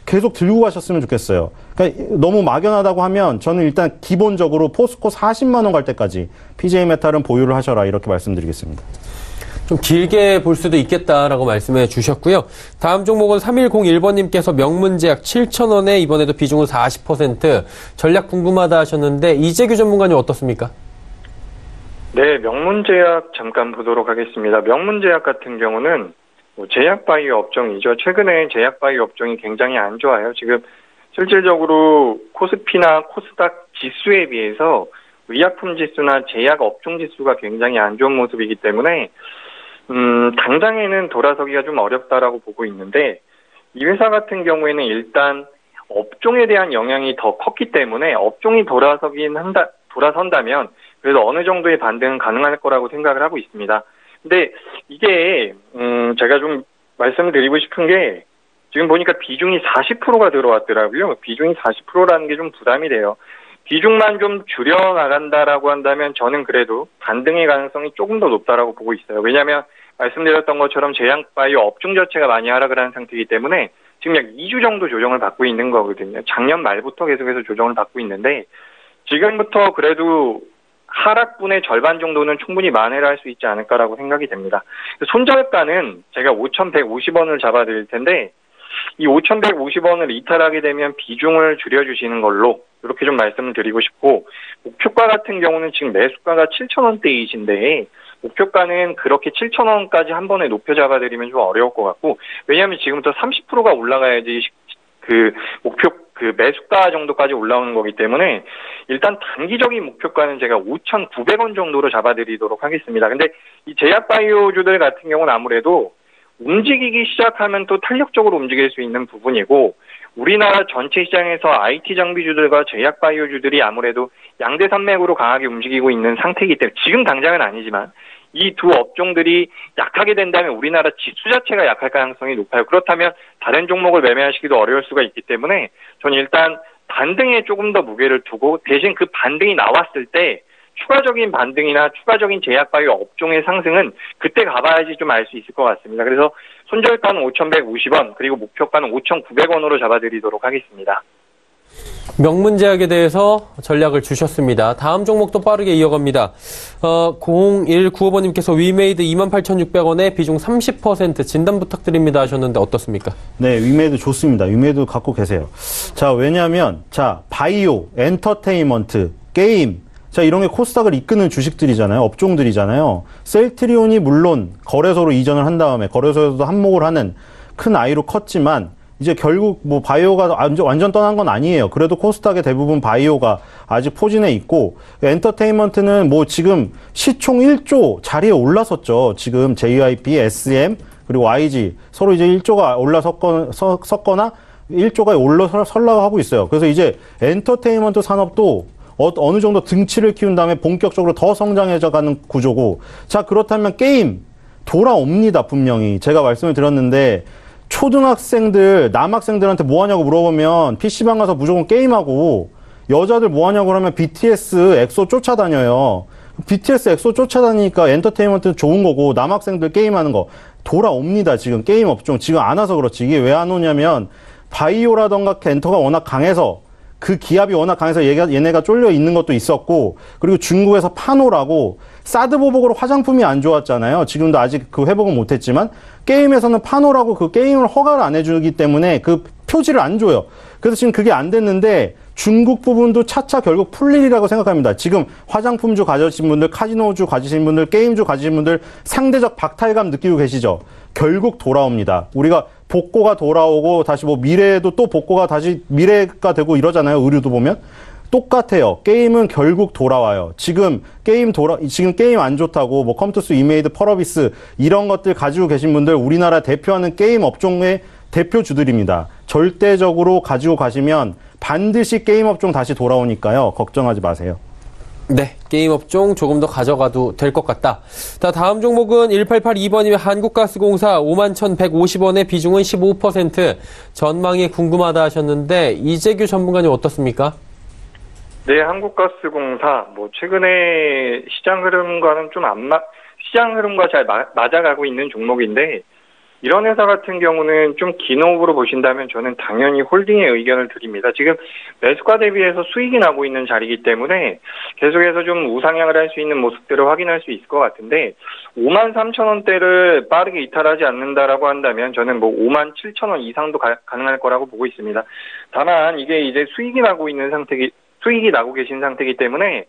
계속 들고 가셨으면 좋겠어요. 그러니까 너무 막연하다고 하면 저는 일단 기본적으로 포스코 40만 원 갈 때까지 PJ메탈은 보유를 하셔라 이렇게 말씀드리겠습니다. 좀 길게 볼 수도 있겠다라고 말씀해 주셨고요. 다음 종목은 3101번님께서 명문제약 7,000원에 이번에도 비중은 40%. 전략 궁금하다 하셨는데 이재규 전문가님 어떻습니까? 네, 명문제약 잠깐 보도록 하겠습니다. 명문제약 같은 경우는 제약바이오 업종이죠. 최근에 제약바이오 업종이 굉장히 안 좋아요. 지금 실질적으로 코스피나 코스닥 지수에 비해서 의약품 지수나 제약 업종 지수가 굉장히 안 좋은 모습이기 때문에 당장에는 돌아서기가 좀 어렵다라고 보고 있는데 이 회사 같은 경우에는 일단 업종에 대한 영향이 더 컸기 때문에 업종이 돌아선다면 그래도 어느 정도의 반등은 가능할 거라고 생각을 하고 있습니다. 근데 이게 제가 좀 말씀을 드리고 싶은 게 지금 보니까 비중이 40%가 들어왔더라고요. 비중이 40%라는 게 좀 부담이 돼요. 비중만 좀 줄여나간다라고 한다면 저는 그래도 반등의 가능성이 조금 더 높다라고 보고 있어요. 왜냐하면 말씀드렸던 것처럼 제약바이오 업종 자체가 많이 하락을 하는 상태이기 때문에 지금 약 2주 정도 조정을 받고 있는 거거든요. 작년 말부터 계속해서 조정을 받고 있는데 지금부터 그래도 하락분의 절반 정도는 충분히 만회를 할 수 있지 않을까라고 생각이 됩니다. 손절가는 제가 5,150원을 잡아드릴 텐데 이 5,150원을 이탈하게 되면 비중을 줄여주시는 걸로 이렇게 좀 말씀을 드리고 싶고 목표가 같은 경우는 지금 매수가가 7,000원대이신데 목표가는 그렇게 7,000원까지 한 번에 높여 잡아드리면 좀 어려울 것 같고 왜냐하면 지금부터 30%가 올라가야지 매수가 정도까지 올라오는 거기 때문에 일단 단기적인 목표가는 제가 5,900원 정도로 잡아드리도록 하겠습니다. 근데 이 제약바이오주들 같은 경우는 아무래도 움직이기 시작하면 또 탄력적으로 움직일 수 있는 부분이고 우리나라 전체 시장에서 IT 장비주들과 제약바이오주들이 아무래도 양대 산맥으로 강하게 움직이고 있는 상태이기 때문에 지금 당장은 아니지만 이 두 업종들이 약하게 된다면 우리나라 지수 자체가 약할 가능성이 높아요. 그렇다면 다른 종목을 매매하시기도 어려울 수가 있기 때문에 저는 일단 반등에 조금 더 무게를 두고 대신 그 반등이 나왔을 때 추가적인 반등이나 추가적인 제약바이오 업종의 상승은 그때 가봐야지 좀 알 수 있을 것 같습니다. 그래서 손절가는 5,150원 그리고 목표가는 5,900원으로 잡아드리도록 하겠습니다. 명문제약에 대해서 전략을 주셨습니다. 다음 종목도 빠르게 이어갑니다. 0195번님께서 위메이드 28,600원에 비중 30% 진단 부탁드립니다 하셨는데 어떻습니까? 네, 위메이드 좋습니다. 위메이드 갖고 계세요. 자, 왜냐하면 바이오, 엔터테인먼트, 게임 자, 이런 게 코스닥을 이끄는 주식들이잖아요. 업종들이잖아요. 셀트리온이 물론 거래소로 이전을 한 다음에 거래소에서도 한몫을 하는 큰 아이로 컸지만 이제 결국 뭐 바이오가 완전 떠난 건 아니에요. 그래도 코스닥의 대부분 바이오가 아직 포진해 있고 엔터테인먼트는 뭐 지금 시총 1조 자리에 올라섰죠. 지금 JYP, SM 그리고 YG 서로 이제 1조가 올라섰거나 1조가 올라서려고 하고 있어요. 그래서 이제 엔터테인먼트 산업도 어느 정도 등치를 키운 다음에 본격적으로 더 성장해져가는 구조고 자 그렇다면 게임 돌아옵니다. 분명히 제가 말씀을 드렸는데 초등학생들 남학생들한테 뭐 하냐고 물어보면 PC방 가서 무조건 게임하고 여자들 뭐 하냐고 그러면 BTS, 엑소 쫓아다녀요. BTS, 엑소 쫓아다니니까 엔터테인먼트는 좋은 거고 남학생들 게임하는 거 돌아옵니다. 지금 게임 업종 지금 안 와서 그렇지. 이게 왜 안 오냐면 바이오라던가 엔터가 워낙 강해서 그 기압이 워낙 강해서 얘네가 쫄려 있는 것도 있었고 그리고 중국에서 파노라고 사드 보복으로 화장품이 안 좋았잖아요. 지금도 아직 그 회복은 못했지만 게임에서는 파노라고 그 게임을 허가를 안 해주기 때문에 그 표지를 안 줘요. 그래서 지금 그게 안 됐는데 중국 부분도 차차 결국 풀리리라고 생각합니다. 지금 화장품주 가지신 분들, 카지노주 가지신 분들, 게임주 가지신 분들 상대적 박탈감 느끼고 계시죠? 결국 돌아옵니다. 우리가 복고가 돌아오고 다시 뭐 미래에도 또 복고가 다시 미래가 되고 이러잖아요. 의류도 보면. 똑같아요. 게임은 결국 돌아와요. 지금 게임 안 좋다고 뭐 컴투스, 이메이드, 펄어비스 이런 것들 가지고 계신 분들 우리나라 대표하는 게임 업종의 대표주들입니다. 절대적으로 가지고 가시면 반드시 게임 업종 다시 돌아오니까요. 걱정하지 마세요. 네, 게임 업종 조금 더 가져가도 될 것 같다. 자, 다음 종목은 1882번이면 한국가스공사 51,150원의 비중은 15%. 전망이 궁금하다 하셨는데 이재규 전문가님 어떻습니까? 네, 한국가스공사 최근에 시장 흐름과는 좀 시장 흐름과 잘 맞아가고 있는 종목인데 이런 회사 같은 경우는 좀 긴 호흡으로 보신다면 저는 당연히 홀딩의 의견을 드립니다. 지금 매수가 대비해서 수익이 나고 있는 자리이기 때문에 계속해서 좀 우상향을 할 수 있는 모습들을 확인할 수 있을 것 같은데 53,000원대를 빠르게 이탈하지 않는다라고 한다면 저는 57,000원 이상도 가능할 거라고 보고 있습니다. 다만 이게 이제 수익이 나고 계신 상태이기 때문에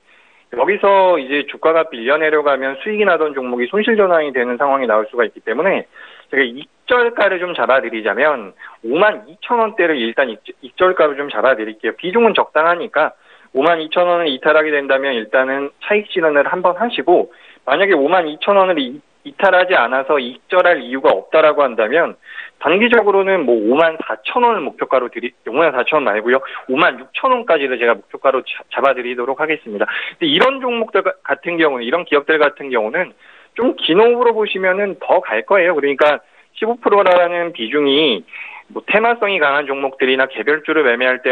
여기서 이제 주가가 빌려 내려가면 수익이 나던 종목이 손실 전환이 되는 상황이 나올 수가 있기 때문에 제가 익절가를 좀 잡아드리자면 52,000원대를 일단 익절가로 좀 잡아드릴게요. 비중은 적당하니까 52,000원을 이탈하게 된다면 일단은 차익 실현을 한번 하시고 만약에 52,000원을 이탈하지 않아서 익절할 이유가 없다라고 한다면 단기적으로는 54,000원을 목표가로 54,000원 말고요. 56,000원까지를 제가 목표가로 잡아드리도록 하겠습니다. 근데 이런 종목들 같은 경우는, 이런 기업들 같은 경우는 좀 긴 호흡으로 보시면은 더 갈 거예요. 그러니까 15%라는 비중이 테마성이 강한 종목들이나 개별주를 매매할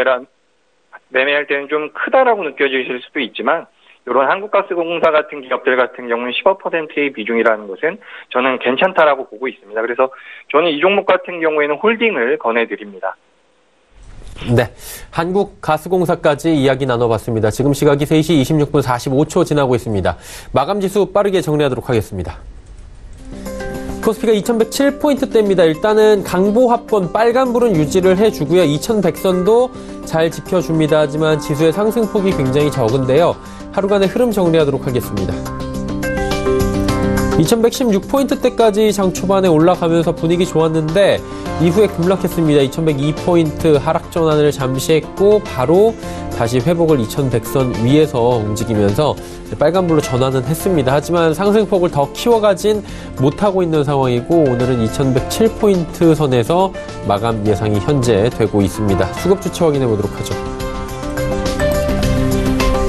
때는 좀 크다라고 느껴지실 수도 있지만 이런 한국가스공사 같은 기업들 같은 경우는 15%의 비중이라는 것은 저는 괜찮다라고 보고 있습니다. 그래서 저는 이 종목 같은 경우에는 홀딩을 권해드립니다. 네, 한국가스공사까지 이야기 나눠봤습니다. 지금 시각이 3시 26분 45초 지나고 있습니다. 마감지수 빠르게 정리하도록 하겠습니다. 코스피가 2107포인트대입니다. 일단은 강보합권 빨간불은 유지를 해주고요. 2100선도 잘 지켜줍니다. 하지만 지수의 상승폭이 굉장히 적은데요. 하루간의 흐름 정리하도록 하겠습니다. 2116포인트대까지 장 초반에 올라가면서 분위기 좋았는데 이후에 급락했습니다. 2102포인트 하락 전환을 잠시 했고 바로 다시 회복을 2100선 위에서 움직이면서 빨간불로 전환은 했습니다. 하지만 상승폭을 더 키워가진 못하고 있는 상황이고 오늘은 2107포인트 선에서 마감 예상이 현재 되고 있습니다. 수급 주체 확인해 보도록 하죠.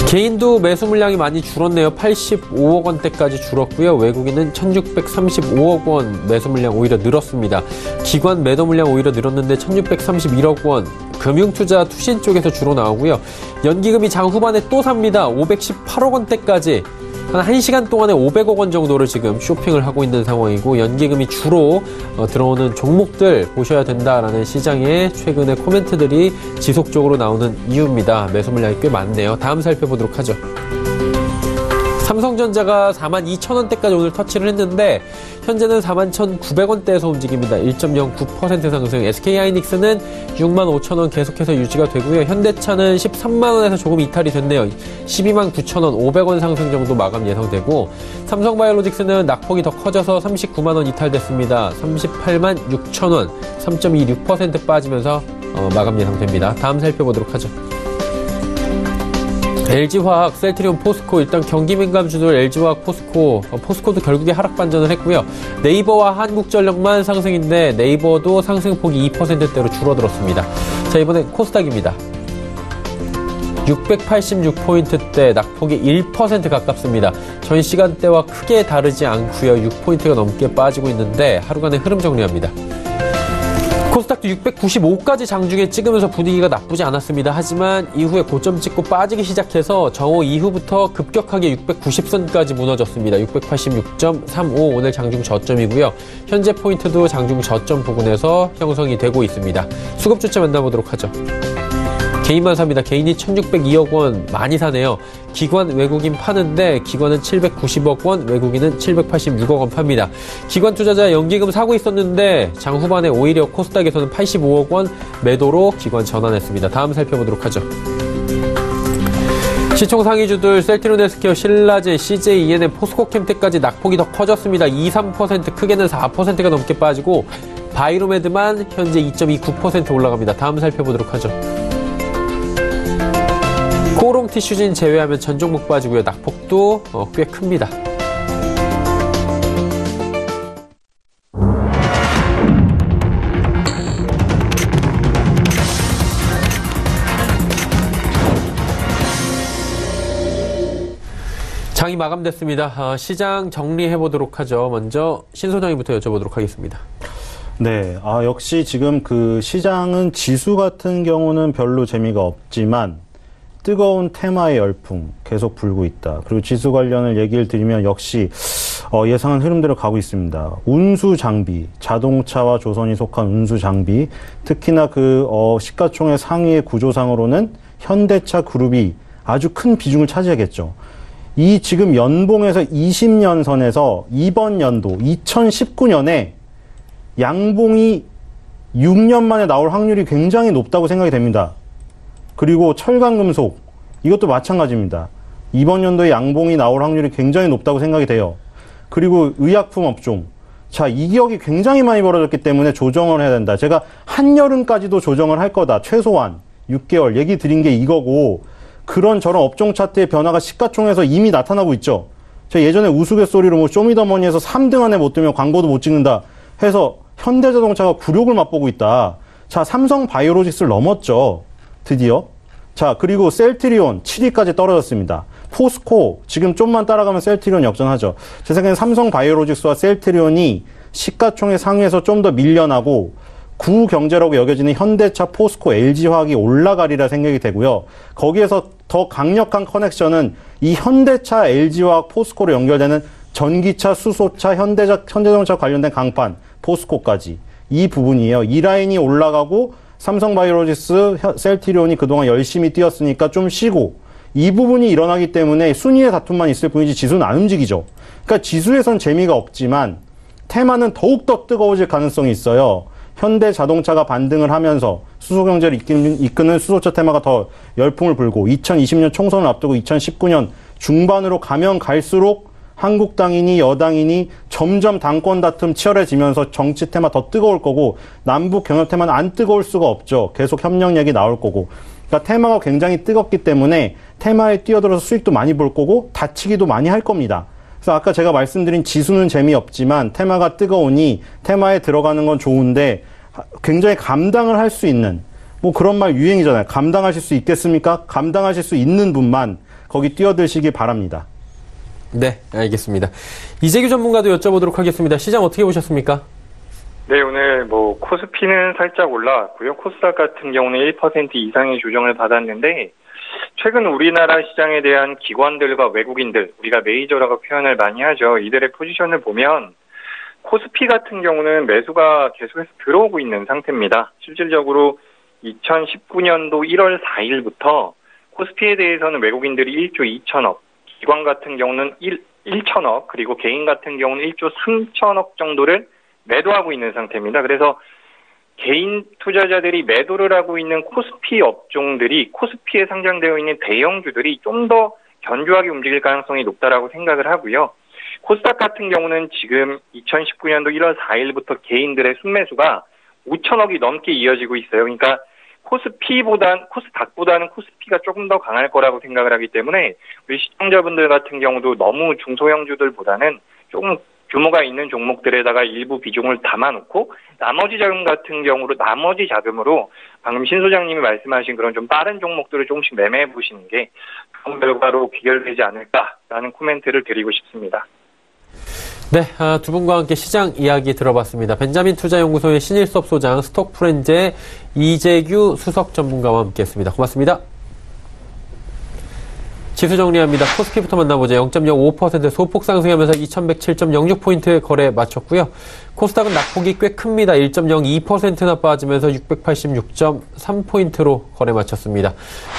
개인도 매수 물량이 많이 줄었네요. 85억 원대까지 줄었고요. 외국인은 1635억 원 매수 물량 오히려 늘었습니다. 기관 매도 물량 오히려 늘었는데 1631억 원. 금융투자 투신 쪽에서 주로 나오고요. 연기금이 장 후반에 또 삽니다. 518억 원대까지. 한 1시간 동안에 500억 원 정도를 지금 쇼핑을 하고 있는 상황이고 연기금이 주로 들어오는 종목들 보셔야 된다라는 시장의 최근의 코멘트들이 지속적으로 나오는 이유입니다. 매수 물량이 꽤 많네요. 다음 살펴보도록 하죠. 삼성전자가 42,000원대까지 오늘 터치를 했는데 현재는 41,900원대에서 움직입니다. 1.09% 상승. SK하이닉스는 65,000원 계속해서 유지가 되고요. 현대차는 13만원에서 조금 이탈이 됐네요. 129,000원, 500원 상승 정도 마감 예상되고 삼성바이오로직스는 낙폭이 더 커져서 39만원 이탈됐습니다. 386,000원, 3.26% 빠지면서 마감 예상됩니다. 다음 살펴보도록 하죠. LG화학, 셀트리온, 포스코 일단 경기 민감주들 LG화학, 포스코도 결국에 하락 반전을 했고요. 네이버와 한국전력만 상승인데 네이버도 상승폭이 2%대로 줄어들었습니다. 자, 이번엔 코스닥입니다. 686포인트대 낙폭이 1% 가깝습니다. 전 시간대와 크게 다르지 않고요. 6포인트가 넘게 빠지고 있는데 하루간의 흐름 정리합니다. 코스닥도 695까지 장중에 찍으면서 분위기가 나쁘지 않았습니다. 하지만 이후에 고점 찍고 빠지기 시작해서 정오 이후부터 급격하게 690선까지 무너졌습니다. 686.35 오늘 장중 저점이고요. 현재 포인트도 장중 저점 부근에서 형성이 되고 있습니다. 수급 주체 만나보도록 하죠. 개인만 삽니다. 개인이 1602억 원 많이 사네요. 기관 외국인 파는데 기관은 790억 원, 외국인은 786억 원 팝니다. 기관 투자자 연기금 사고 있었는데 장 후반에 오히려 코스닥에서는 85억 원 매도로 기관 전환했습니다. 다음 살펴보도록 하죠. 시총 상위주들 셀트리온 헬스케어, 신라제, CJ, ENM, 포스코캠텍까지 낙폭이 더 커졌습니다. 2, 3% 크게는 4%가 넘게 빠지고 바이로메드만 현재 2.29% 올라갑니다. 다음 살펴보도록 하죠. 코오롱 티슈진 제외하면 전 종목 빠지고요. 낙폭도 꽤 큽니다. 장이 마감됐습니다. 시장 정리해보도록 하죠. 먼저 신 소장님부터 여쭤보도록 하겠습니다. 네, 역시 지금 그 시장은 지수 같은 경우는 별로 재미가 없지만 뜨거운 테마의 열풍 계속 불고 있다. 그리고 지수 관련을 얘기를 드리면 역시 예상한 흐름대로 가고 있습니다. 운수 장비, 자동차와 조선이 속한 운수 장비, 특히나 그 시가총액 상위의 구조상으로는 현대차 그룹이 아주 큰 비중을 차지하겠죠. 이 지금 연봉에서 20년 선에서 이번 연도 2019년에 양봉이 6년 만에 나올 확률이 굉장히 높다고 생각이 됩니다. 그리고 철강금속 이것도 마찬가지입니다. 이번 연도에 양봉이 나올 확률이 굉장히 높다고 생각이 돼요. 그리고 의약품 업종, 자, 이 기억이 굉장히 많이 벌어졌기 때문에 조정을 해야 된다. 제가 한여름까지도 조정을 할 거다. 최소한 6개월 얘기 드린 게 이거고, 그런 저런 업종 차트의 변화가 시가총에서 이미 나타나고 있죠. 제가 예전에 우스갯소리로 뭐 쇼미더머니에서 3등 안에 못 들면 광고도 못 찍는다 해서 현대자동차가 굴욕을 맛보고 있다. 자, 삼성바이오로직스를 넘었죠. 드디어. 자, 그리고 셀트리온 7위까지 떨어졌습니다. 포스코 지금 좀만 따라가면 셀트리온 역전하죠. 제 생각에는 삼성바이오로직스와 셀트리온이 시가총액 상위에서 좀 더 밀려나고 구경제라고 여겨지는 현대차, 포스코, LG화학이 올라가리라 생각이 되고요. 거기에서 더 강력한 커넥션은 이 현대차, LG화학, 포스코로 연결되는 전기차, 수소차, 현대자동차 관련된 강판, 포스코까지. 이 부분이에요. 이 라인이 올라가고 삼성바이오로직스, 셀트리온이 그동안 열심히 뛰었으니까 좀 쉬고, 이 부분이 일어나기 때문에 순위의 다툼만 있을 뿐이지 지수는 안 움직이죠. 그러니까 지수에선 재미가 없지만 테마는 더욱더 뜨거워질 가능성이 있어요. 현대자동차가 반등을 하면서 수소경제를 이끄는 수소차 테마가 더 열풍을 불고, 2020년 총선을 앞두고 2019년 중반으로 가면 갈수록 한국당이니 여당이니 점점 당권 다툼 치열해지면서 정치 테마 더 뜨거울 거고, 남북 경협 테마는 안 뜨거울 수가 없죠. 계속 협력 얘기 나올 거고. 그러니까 테마가 굉장히 뜨겁기 때문에 테마에 뛰어들어서 수익도 많이 볼 거고 다치기도 많이 할 겁니다. 그래서 아까 제가 말씀드린 지수는 재미없지만 테마가 뜨거우니 테마에 들어가는 건 좋은데, 굉장히 감당을 할 수 있는, 뭐 그런 말 유행이잖아요. 감당하실 수 있겠습니까? 감당하실 수 있는 분만 거기 뛰어들시기 바랍니다. 네, 알겠습니다. 이재규 전문가도 여쭤보도록 하겠습니다. 시장 어떻게 보셨습니까? 네, 오늘 코스피는 살짝 올라왔고요. 코스닥 같은 경우는 1% 이상의 조정을 받았는데, 최근 우리나라 시장에 대한 기관들과 외국인들, 우리가 메이저라고 표현을 많이 하죠. 이들의 포지션을 보면 코스피 같은 경우는 매수가 계속해서 들어오고 있는 상태입니다. 실질적으로 2019년도 1월 4일부터 코스피에 대해서는 외국인들이 1조 2천억, 기관 같은 경우는 1천억, 그리고 개인 같은 경우는 1조 3천억 정도를 매도하고 있는 상태입니다. 그래서 개인 투자자들이 매도를 하고 있는 코스피 업종들이, 코스피에 상장되어 있는 대형주들이 좀 더 견조하게 움직일 가능성이 높다라고 생각을 하고요. 코스닥 같은 경우는 지금 2019년도 1월 4일부터 개인들의 순매수가 5천억이 넘게 이어지고 있어요. 그러니까 코스닥보다는 코스피가 조금 더 강할 거라고 생각을 하기 때문에 우리 시청자분들 같은 경우도 너무 중소형주들보다는 조금 규모가 있는 종목들에다가 일부 비중을 담아놓고 나머지 자금으로 방금 신 소장님이 말씀하신 그런 좀 빠른 종목들을 조금씩 매매해 보시는 게 좋은 결과로 귀결되지 않을까라는 코멘트를 드리고 싶습니다. 네, 두 분과 함께 시장 이야기 들어봤습니다. 벤자민 투자연구소의 신일섭 소장, 스톡프렌즈의 이재규 수석 전문가와 함께했습니다. 고맙습니다. 지수 정리합니다. 코스피부터 만나보죠. 0.05% 소폭 상승하면서 2107.06포인트 거래 마쳤고요. 코스닥은 낙폭이 꽤 큽니다. 1.02%나 빠지면서 686.3포인트로 거래 마쳤습니다.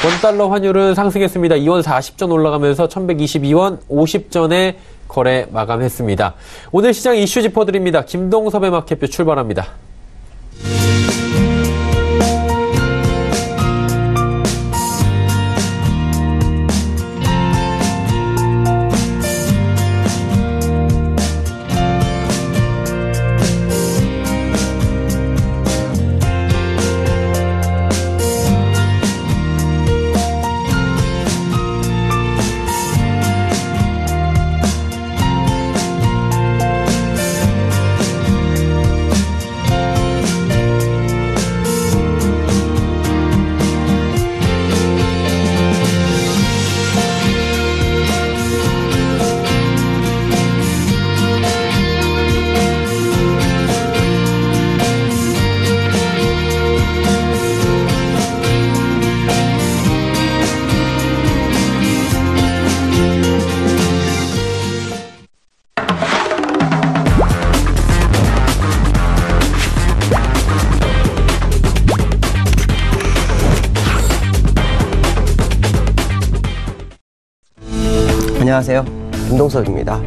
원달러 환율은 상승했습니다. 2원 40전 올라가면서 1122원 50전에 거래 마감했습니다. 오늘 시장 이슈 짚어드립니다. 김동섭의 마켓뷰 출발합니다. 안녕하세요. 김동석입니다.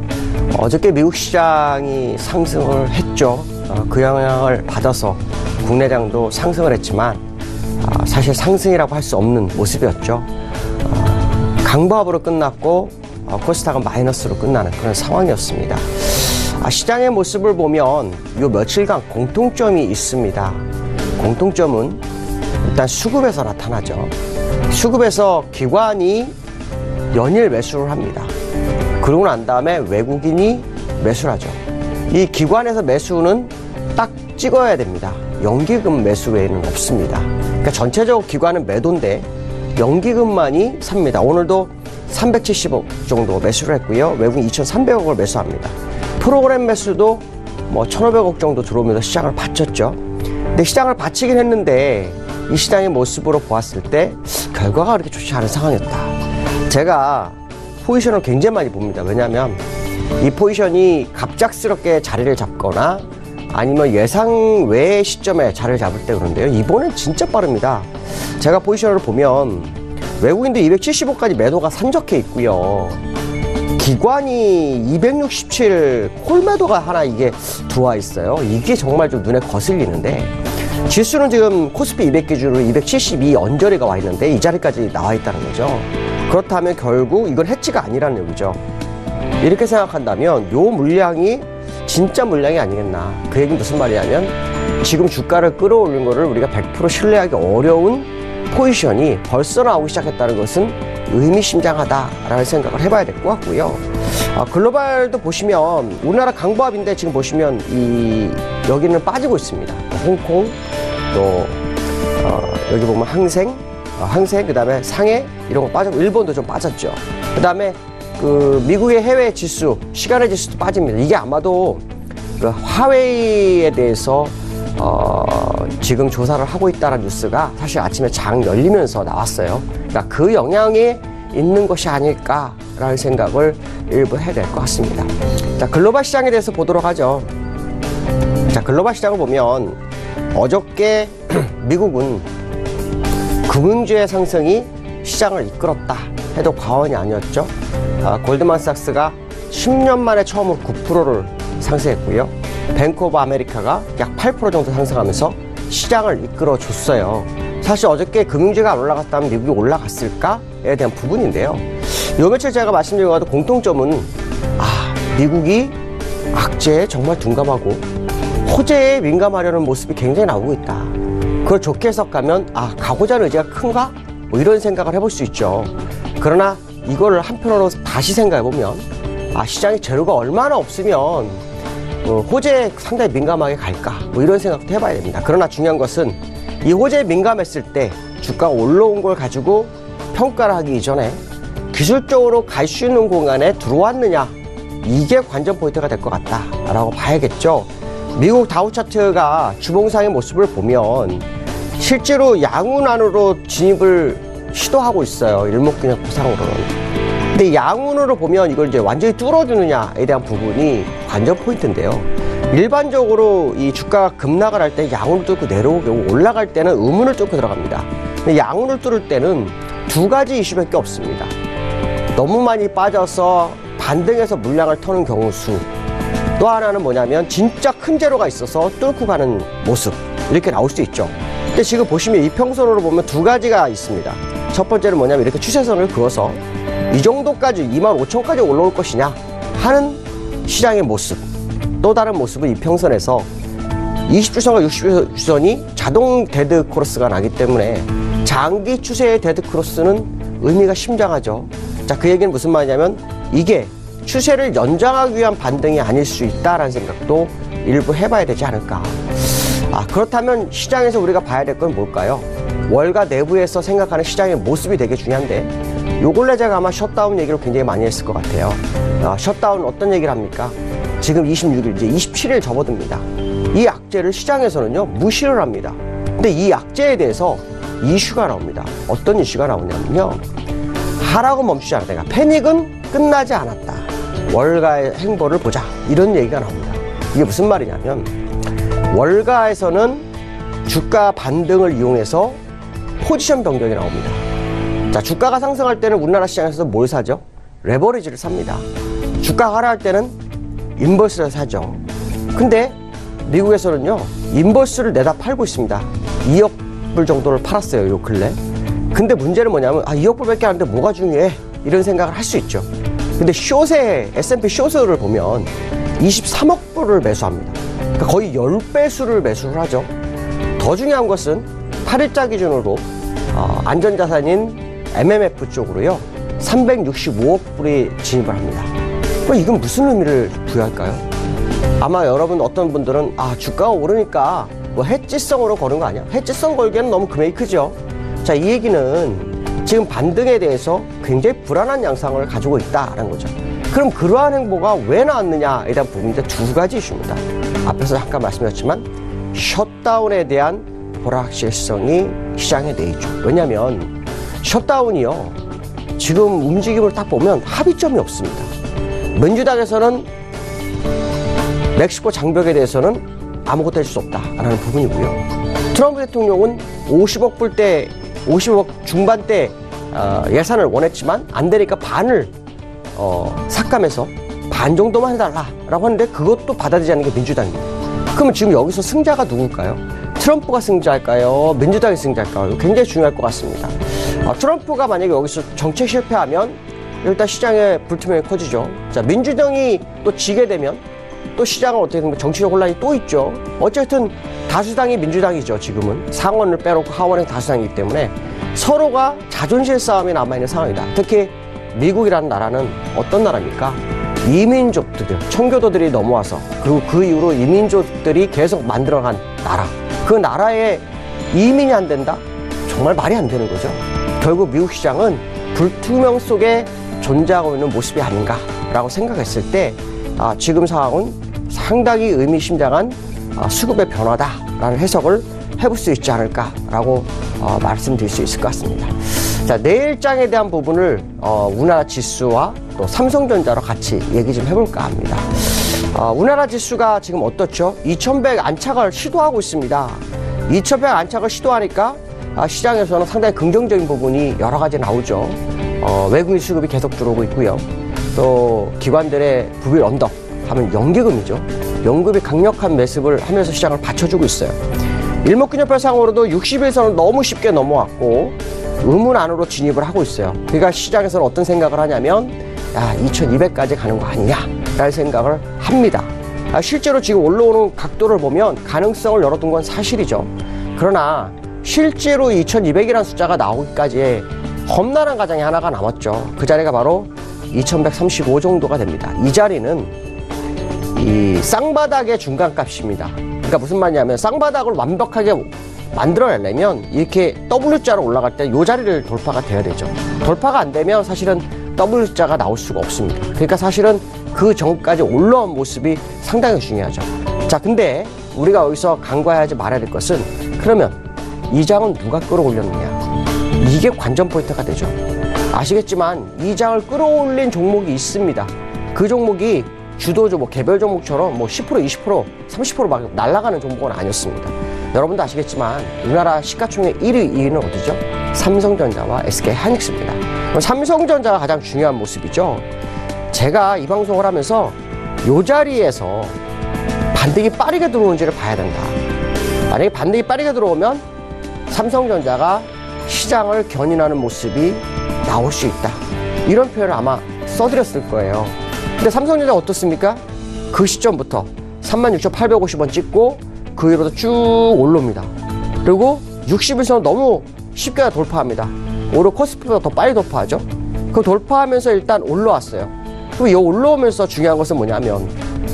어저께 미국 시장이 상승을 했죠. 그 영향을 받아서 국내장도 상승을 했지만 사실 상승이라고 할 수 없는 모습이었죠. 강보합으로 끝났고 코스닥은 마이너스로 끝나는 그런 상황이었습니다. 시장의 모습을 보면 이 며칠간 공통점이 있습니다. 공통점은 일단 수급에서 나타나죠. 수급에서 기관이 연일 매수를 합니다. 그러고 난 다음에 외국인이 매수를 하죠. 이 기관에서 매수는 딱 찍어야 됩니다. 연기금 매수 외에는 없습니다. 그러니까 전체적으로 기관은 매도인데 연기금만이 삽니다. 오늘도 370억 정도 매수를 했고요. 외국인 2,300억을 매수합니다. 프로그램 매수도 뭐 1,500억 정도 들어오면서 시장을 받쳤죠. 근데 시장을 받치긴 했는데 이 시장의 모습으로 보았을 때 결과가 그렇게 좋지 않은 상황이었다. 제가 포지션을 굉장히 많이 봅니다. 왜냐하면 이 포지션이 갑작스럽게 자리를 잡거나 아니면 예상 외의 시점에 자리를 잡을 때 그런데요. 이번엔 진짜 빠릅니다. 제가 포지션을 보면 외국인도 275까지 매도가 산적해 있고요. 기관이 267 콜매도가 하나 이게 들어와 있어요. 이게 정말 좀 눈에 거슬리는데 지수는 지금 코스피 200 기준으로 272 언저리가 와 있는데 이 자리까지 나와 있다는 거죠. 그렇다면 결국 이건 해치가 아니라는 얘기죠. 이렇게 생각한다면 요 물량이 진짜 물량이 아니겠나. 그 얘기는 무슨 말이냐면 지금 주가를 끌어올린 거를 우리가 100% 신뢰하기 어려운 포지션이 벌써 나오기 시작했다는 것은 의미심장하다라는 생각을 해봐야 될 것 같고요. 글로벌도 보시면 우리나라 강보합인데 지금 보시면 여기는 빠지고 있습니다. 홍콩 또 여기 보면 항생 그 다음에 상해 이런 거 빠지고 일본도 좀 빠졌죠. 그 다음에 그 미국의 해외 지수 시간의 지수도 빠집니다. 이게 아마도 그 화웨이에 대해서 지금 조사를 하고 있다는 뉴스가 사실 아침에 장 열리면서 나왔어요. 그러니까 그 영향이 있는 것이 아닐까라는 생각을 일부 해야 될 것 같습니다. 자, 글로벌 시장에 대해서 보도록 하죠. 자, 글로벌 시장을 보면 어저께 미국은 금융주의 상승이 시장을 이끌었다 해도 과언이 아니었죠. 골드만삭스가 10년 만에 처음으로 9%를 상승했고요. 뱅크 오브 아메리카가 약 8% 정도 상승하면서 시장을 이끌어줬어요. 사실 어저께 금융주가 안 올라갔다면 미국이 올라갔을까에 대한 부분인데요. 요 며칠 제가 말씀드린 것과도 공통점은 미국이 악재에 정말 둔감하고 호재에 민감하려는 모습이 굉장히 나오고 있다. 그걸 좋게 해석하면 가고자 하는 의지가 큰가? 뭐 이런 생각을 해볼 수 있죠. 그러나 이걸 한편으로 다시 생각해보면 시장에 재료가 얼마나 없으면 호재에 상당히 민감하게 갈까? 뭐 이런 생각도 해봐야 됩니다. 그러나 중요한 것은 이 호재에 민감했을 때 주가가 올라온 걸 가지고 평가를 하기 이전에 기술적으로 갈 수 있는 공간에 들어왔느냐, 이게 관전 포인트가 될 것 같다라고 봐야겠죠. 미국 다우 차트가 주봉상의 모습을 보면 실제로 양운 안으로 진입을 시도하고 있어요. 일목균형 구상으로는. 근데 양운으로 보면 이걸 이제 완전히 뚫어주느냐에 대한 부분이 관전 포인트인데요. 일반적으로 이 주가가 급락을 할 때 양운을 뚫고 내려오고 올라갈 때는 음운을 뚫고 들어갑니다. 근데 양운을 뚫을 때는 두 가지 이슈밖에 없습니다. 너무 많이 빠져서 반등해서 물량을 터는 경우 수, 또 하나는 뭐냐면 진짜 큰 재료가 있어서 뚫고 가는 모습, 이렇게 나올 수 있죠. 근데 지금 보시면 이평선으로 보면 두 가지가 있습니다. 첫 번째는 뭐냐면 이렇게 추세선을 그어서 이 정도까지 25,000까지 올라올 것이냐 하는 시장의 모습. 또 다른 모습은 이평선에서 20주선과 60주선이 자동 데드 크로스가 나기 때문에 장기 추세의 데드 크로스는 의미가 심장하죠. 자, 그 얘기는 무슨 말이냐면 이게 추세를 연장하기 위한 반등이 아닐 수 있다라는 생각도 일부 해봐야 되지 않을까. 그렇다면 시장에서 우리가 봐야 될 건 뭘까요? 월가 내부에서 생각하는 시장의 모습이 되게 중요한데 요 근래 제가 아마 셧다운 얘기를 굉장히 많이 했을 것 같아요. 셧다운 어떤 얘기를 합니까? 지금 26일, 이제 27일 접어듭니다. 이 악재를 시장에서는요, 무시를 합니다. 근데 이 악재에 대해서 이슈가 나옵니다. 어떤 이슈가 나오냐면요, 하락은 멈추지 않았다. 패닉은 끝나지 않았다. 월가의 행보를 보자. 이런 얘기가 나옵니다. 이게 무슨 말이냐면, 월가에서는 주가 반등을 이용해서 포지션 변경이 나옵니다. 자, 주가가 상승할 때는 우리나라 시장에서 뭘 사죠? 레버리지를 삽니다. 주가가 하락할 때는 인버스를 사죠. 근데 미국에서는요, 인버스를 내다 팔고 있습니다. 2억 불 정도를 팔았어요, 요 근래. 근데 문제는 뭐냐면, 2억 불밖에 안 하는데 뭐가 중요해? 이런 생각을 할 수 있죠. 근데 숏에, S&P 숏을 보면 23억 불을 매수합니다. 그러니까 거의 10배수를 매수를 하죠. 더 중요한 것은 8일자 기준으로 안전자산인 MMF 쪽으로요, 365억 불이 진입을 합니다. 이건 무슨 의미를 부여할까요? 아마 여러분 어떤 분들은 주가가 오르니까 뭐 해지성으로 거는 거 아니야? 해지성 걸기에는 너무 금액이 크죠. 자, 이 얘기는 지금 반등에 대해서 굉장히 불안한 양상을 가지고 있다라는 거죠. 그럼 그러한 행보가 왜 나왔느냐에 대한 부분인데 두 가지 이슈입니다. 앞에서 잠깐 말씀드렸지만 셧다운에 대한 불확실성이 시장에 내있죠. 왜냐하면 셧다운이요, 지금 움직임을 딱 보면 합의점이 없습니다. 민주당에서는 멕시코 장벽에 대해서는 아무것도 할 수 없다라는 부분이고요. 트럼프 대통령은 50억 중반대 예산을 원했지만 안 되니까 반을 삭감해서 반 정도만 해달라라고 하는데 그것도 받아들이지 않는 게 민주당입니다. 그러면 지금 여기서 승자가 누굴까요? 트럼프가 승자일까요? 민주당이 승자일까요? 굉장히 중요할 것 같습니다. 트럼프가 만약에 여기서 정책 실패하면 일단 시장에 불투명이 커지죠. 자, 민주당이 또 지게 되면 또 시장은 어떻게 보면 정치적 혼란이 또 있죠. 어쨌든 다수당이 민주당이죠. 지금은 상원을 빼놓고 하원의 다수당이기 때문에 서로가 자존심 싸움이 남아있는 상황이다. 특히 미국이라는 나라는 어떤 나라입니까? 이민족들, 청교도들이 넘어와서 그리고 그 이후로 이민족들이 계속 만들어간 나라. 그 나라에 이민이 안 된다? 정말 말이 안 되는 거죠. 결국 미국 시장은 불투명 속에 존재하고 있는 모습이 아닌가라고 생각했을 때 지금 상황은 상당히 의미심장한 수급의 변화다라는 해석을 해볼 수 있지 않을까라고 말씀드릴 수 있을 것 같습니다. 자, 내일장에 대한 부분을 우리나라 지수와 또 삼성전자로 같이 얘기 좀 해볼까 합니다. 우리나라 지수가 지금 어떻죠? 2100 안착을 시도하고 있습니다. 2100 안착을 시도하니까 시장에서는 상당히 긍정적인 부분이 여러 가지 나오죠. 외국인 수급이 계속 들어오고 있고요. 또 기관들의 부실 언덕 하면 연기금이죠. 연금이 강력한 매습을 하면서 시장을 받쳐주고 있어요. 일목균형표상으로도 60일선을 너무 쉽게 넘어왔고 의문 안으로 진입을 하고 있어요. 그러니까 시장에서는 어떤 생각을 하냐면 2200까지 가는 거 아니냐 라는 생각을 합니다. 실제로 지금 올라오는 각도를 보면 가능성을 열어둔 건 사실이죠. 그러나 실제로 2200이라는 숫자가 나오기까지 험난한 과정이 하나가 남았죠. 그 자리가 바로 2135 정도가 됩니다. 이 자리는 이 쌍바닥의 중간값입니다. 그러니까 무슨 말이냐면 쌍바닥을 완벽하게 만들어내려면 이렇게 W자로 올라갈 때 이 자리를 돌파가 돼야 되죠. 돌파가 안 되면 사실은 W자가 나올 수가 없습니다. 그러니까 사실은 그 전까지 올라온 모습이 상당히 중요하죠. 자, 근데 우리가 여기서 간과하지 말아야 될 것은 그러면 이 장은 누가 끌어올렸느냐, 이게 관전 포인트가 되죠. 아시겠지만 이 장을 끌어올린 종목이 있습니다. 그 종목이 주도 종목, 개별 종목처럼 10%, 20%, 30% 막 날아가는 종목은 아니었습니다. 여러분도 아시겠지만 우리나라 시가총액 1위, 2위는 어디죠? 삼성전자와 SK하이닉스입니다. 삼성전자가 가장 중요한 모습이죠. 제가 이 방송을 하면서 이 자리에서 반등이 빠르게 들어오는지를 봐야 된다. 만약에 반등이 빠르게 들어오면 삼성전자가 시장을 견인하는 모습이 나올 수 있다. 이런 표현을 아마 써드렸을 거예요. 근데 삼성전자 어떻습니까? 그 시점부터 36,850원 찍고 그 위로도 쭉 올라옵니다. 그리고 60일선 너무 쉽게 돌파합니다. 오히려 코스피보다 더 빨리 돌파하죠. 그 돌파하면서 일단 올라왔어요. 그리고 이 올라오면서 중요한 것은 뭐냐면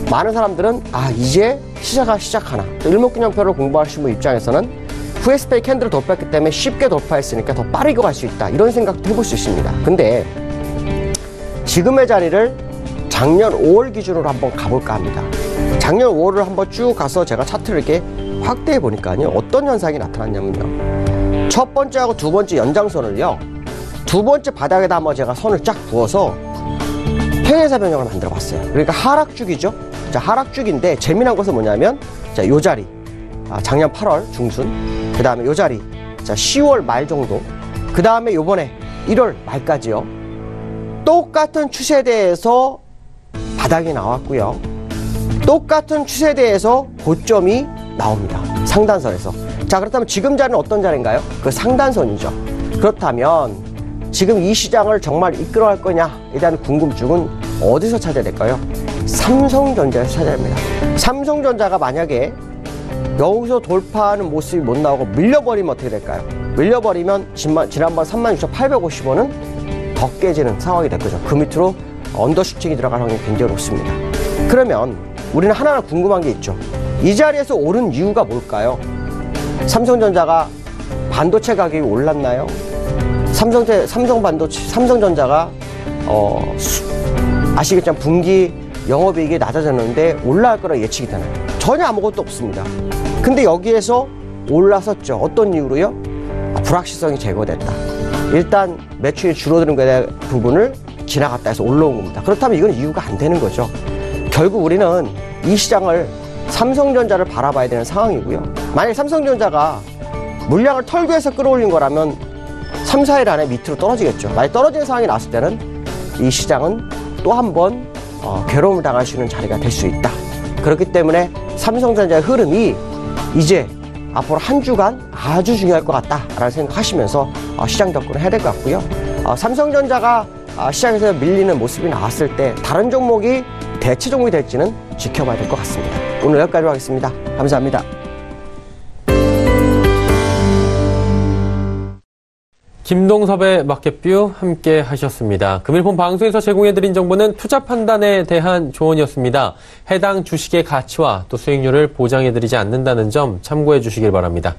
많은 사람들은 이제 시작하나. 일목균형표를 공부하시는 분 입장에서는 VSPA 캔들을 돌파했기 때문에 쉽게 돌파했으니까 더 빠르게 갈 수 있다. 이런 생각도 해볼 수 있습니다. 근데 지금의 자리를 작년 5월 기준으로 한번 가볼까 합니다. 작년 5월을 한번 쭉 가서 제가 차트를 이렇게 확대해 보니까요, 어떤 현상이 나타났냐면요, 첫 번째하고 두 번째 연장선을요, 두 번째 바닥에다 한번 제가 선을 쫙 부어서 팽해사 변형을 만들어 봤어요. 그러니까 하락축이죠. 자, 하락축인데 재미난 것은 뭐냐면, 자, 요 자리, 작년 8월 중순, 그 다음에 요 자리, 자, 10월 말 정도, 그 다음에 요번에 1월 말까지요. 똑같은 추세대에서 바닥이 나왔고요. 똑같은 추세대에서 고점이 나옵니다. 상단선에서. 자, 그렇다면 지금 자리는 어떤 자리인가요? 그 상단선이죠. 그렇다면 지금 이 시장을 정말 이끌어갈 거냐에 대한 궁금증은 어디서 찾아야 될까요? 삼성전자에서 찾아야 합니다. 삼성전자가 만약에 여기서 돌파하는 모습이 못 나오고 밀려버리면 어떻게 될까요? 밀려버리면 지난번 36,850원은 더 깨지는 상황이 될 거죠. 그 밑으로 언더슈팅이 들어갈 확률이 굉장히 높습니다. 그러면 우리는 하나하나 궁금한 게 있죠. 이 자리에서 오른 이유가 뭘까요? 삼성전자가 반도체 가격이 올랐나요? 삼성전자가 아시겠지만 분기 영업이익이 낮아졌는데 올라갈 거라 예측이 되나요? 전혀 아무것도 없습니다. 근데 여기에서 올라섰죠. 어떤 이유로요? 불확실성이 제거됐다. 일단 매출이 줄어드는 거에 대한 부분을 지나갔다 해서 올라온 겁니다. 그렇다면 이건 이유가 안 되는 거죠. 결국 우리는 이 시장을 삼성전자를 바라봐야 되는 상황이고요. 만약에 삼성전자가 물량을 털고해서 끌어올린 거라면 3, 4일 안에 밑으로 떨어지겠죠. 만약 떨어지는 상황이 나왔을 때는 이 시장은 또 한 번 괴로움을 당할 수 있는 자리가 될 수 있다. 그렇기 때문에 삼성전자의 흐름이 이제 앞으로 한 주간 아주 중요할 것 같다라는 생각하시면서 시장 접근을 해야 될 것 같고요. 삼성전자가 시장에서 밀리는 모습이 나왔을 때 다른 종목이 대체 종목이 될지는 지켜봐야 될 것 같습니다. 오늘 여기까지 하겠습니다. 감사합니다. 김동섭의 마켓뷰 함께 하셨습니다. 금일본 방송에서 제공해드린 정보는 투자 판단에 대한 조언이었습니다. 해당 주식의 가치와 또 수익률을 보장해드리지 않는다는 점 참고해 주시길 바랍니다.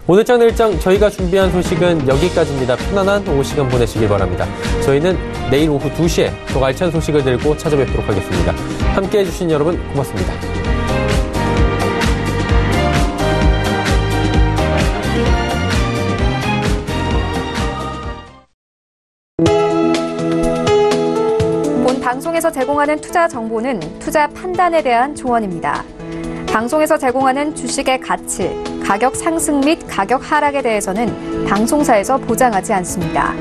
오늘장 내일장 저희가 준비한 소식은 여기까지입니다. 편안한 오후 시간 보내시길 바랍니다. 저희는 내일 오후 2시에 더 알찬 소식을 들고 찾아뵙도록 하겠습니다. 함께해 주신 여러분 고맙습니다. 본 방송에서 제공하는 투자 정보는 투자 판단에 대한 조언입니다. 방송에서 제공하는 주식의 가치, 가격 상승 및 가격 하락에 대해서는 방송사에서 보장하지 않습니다.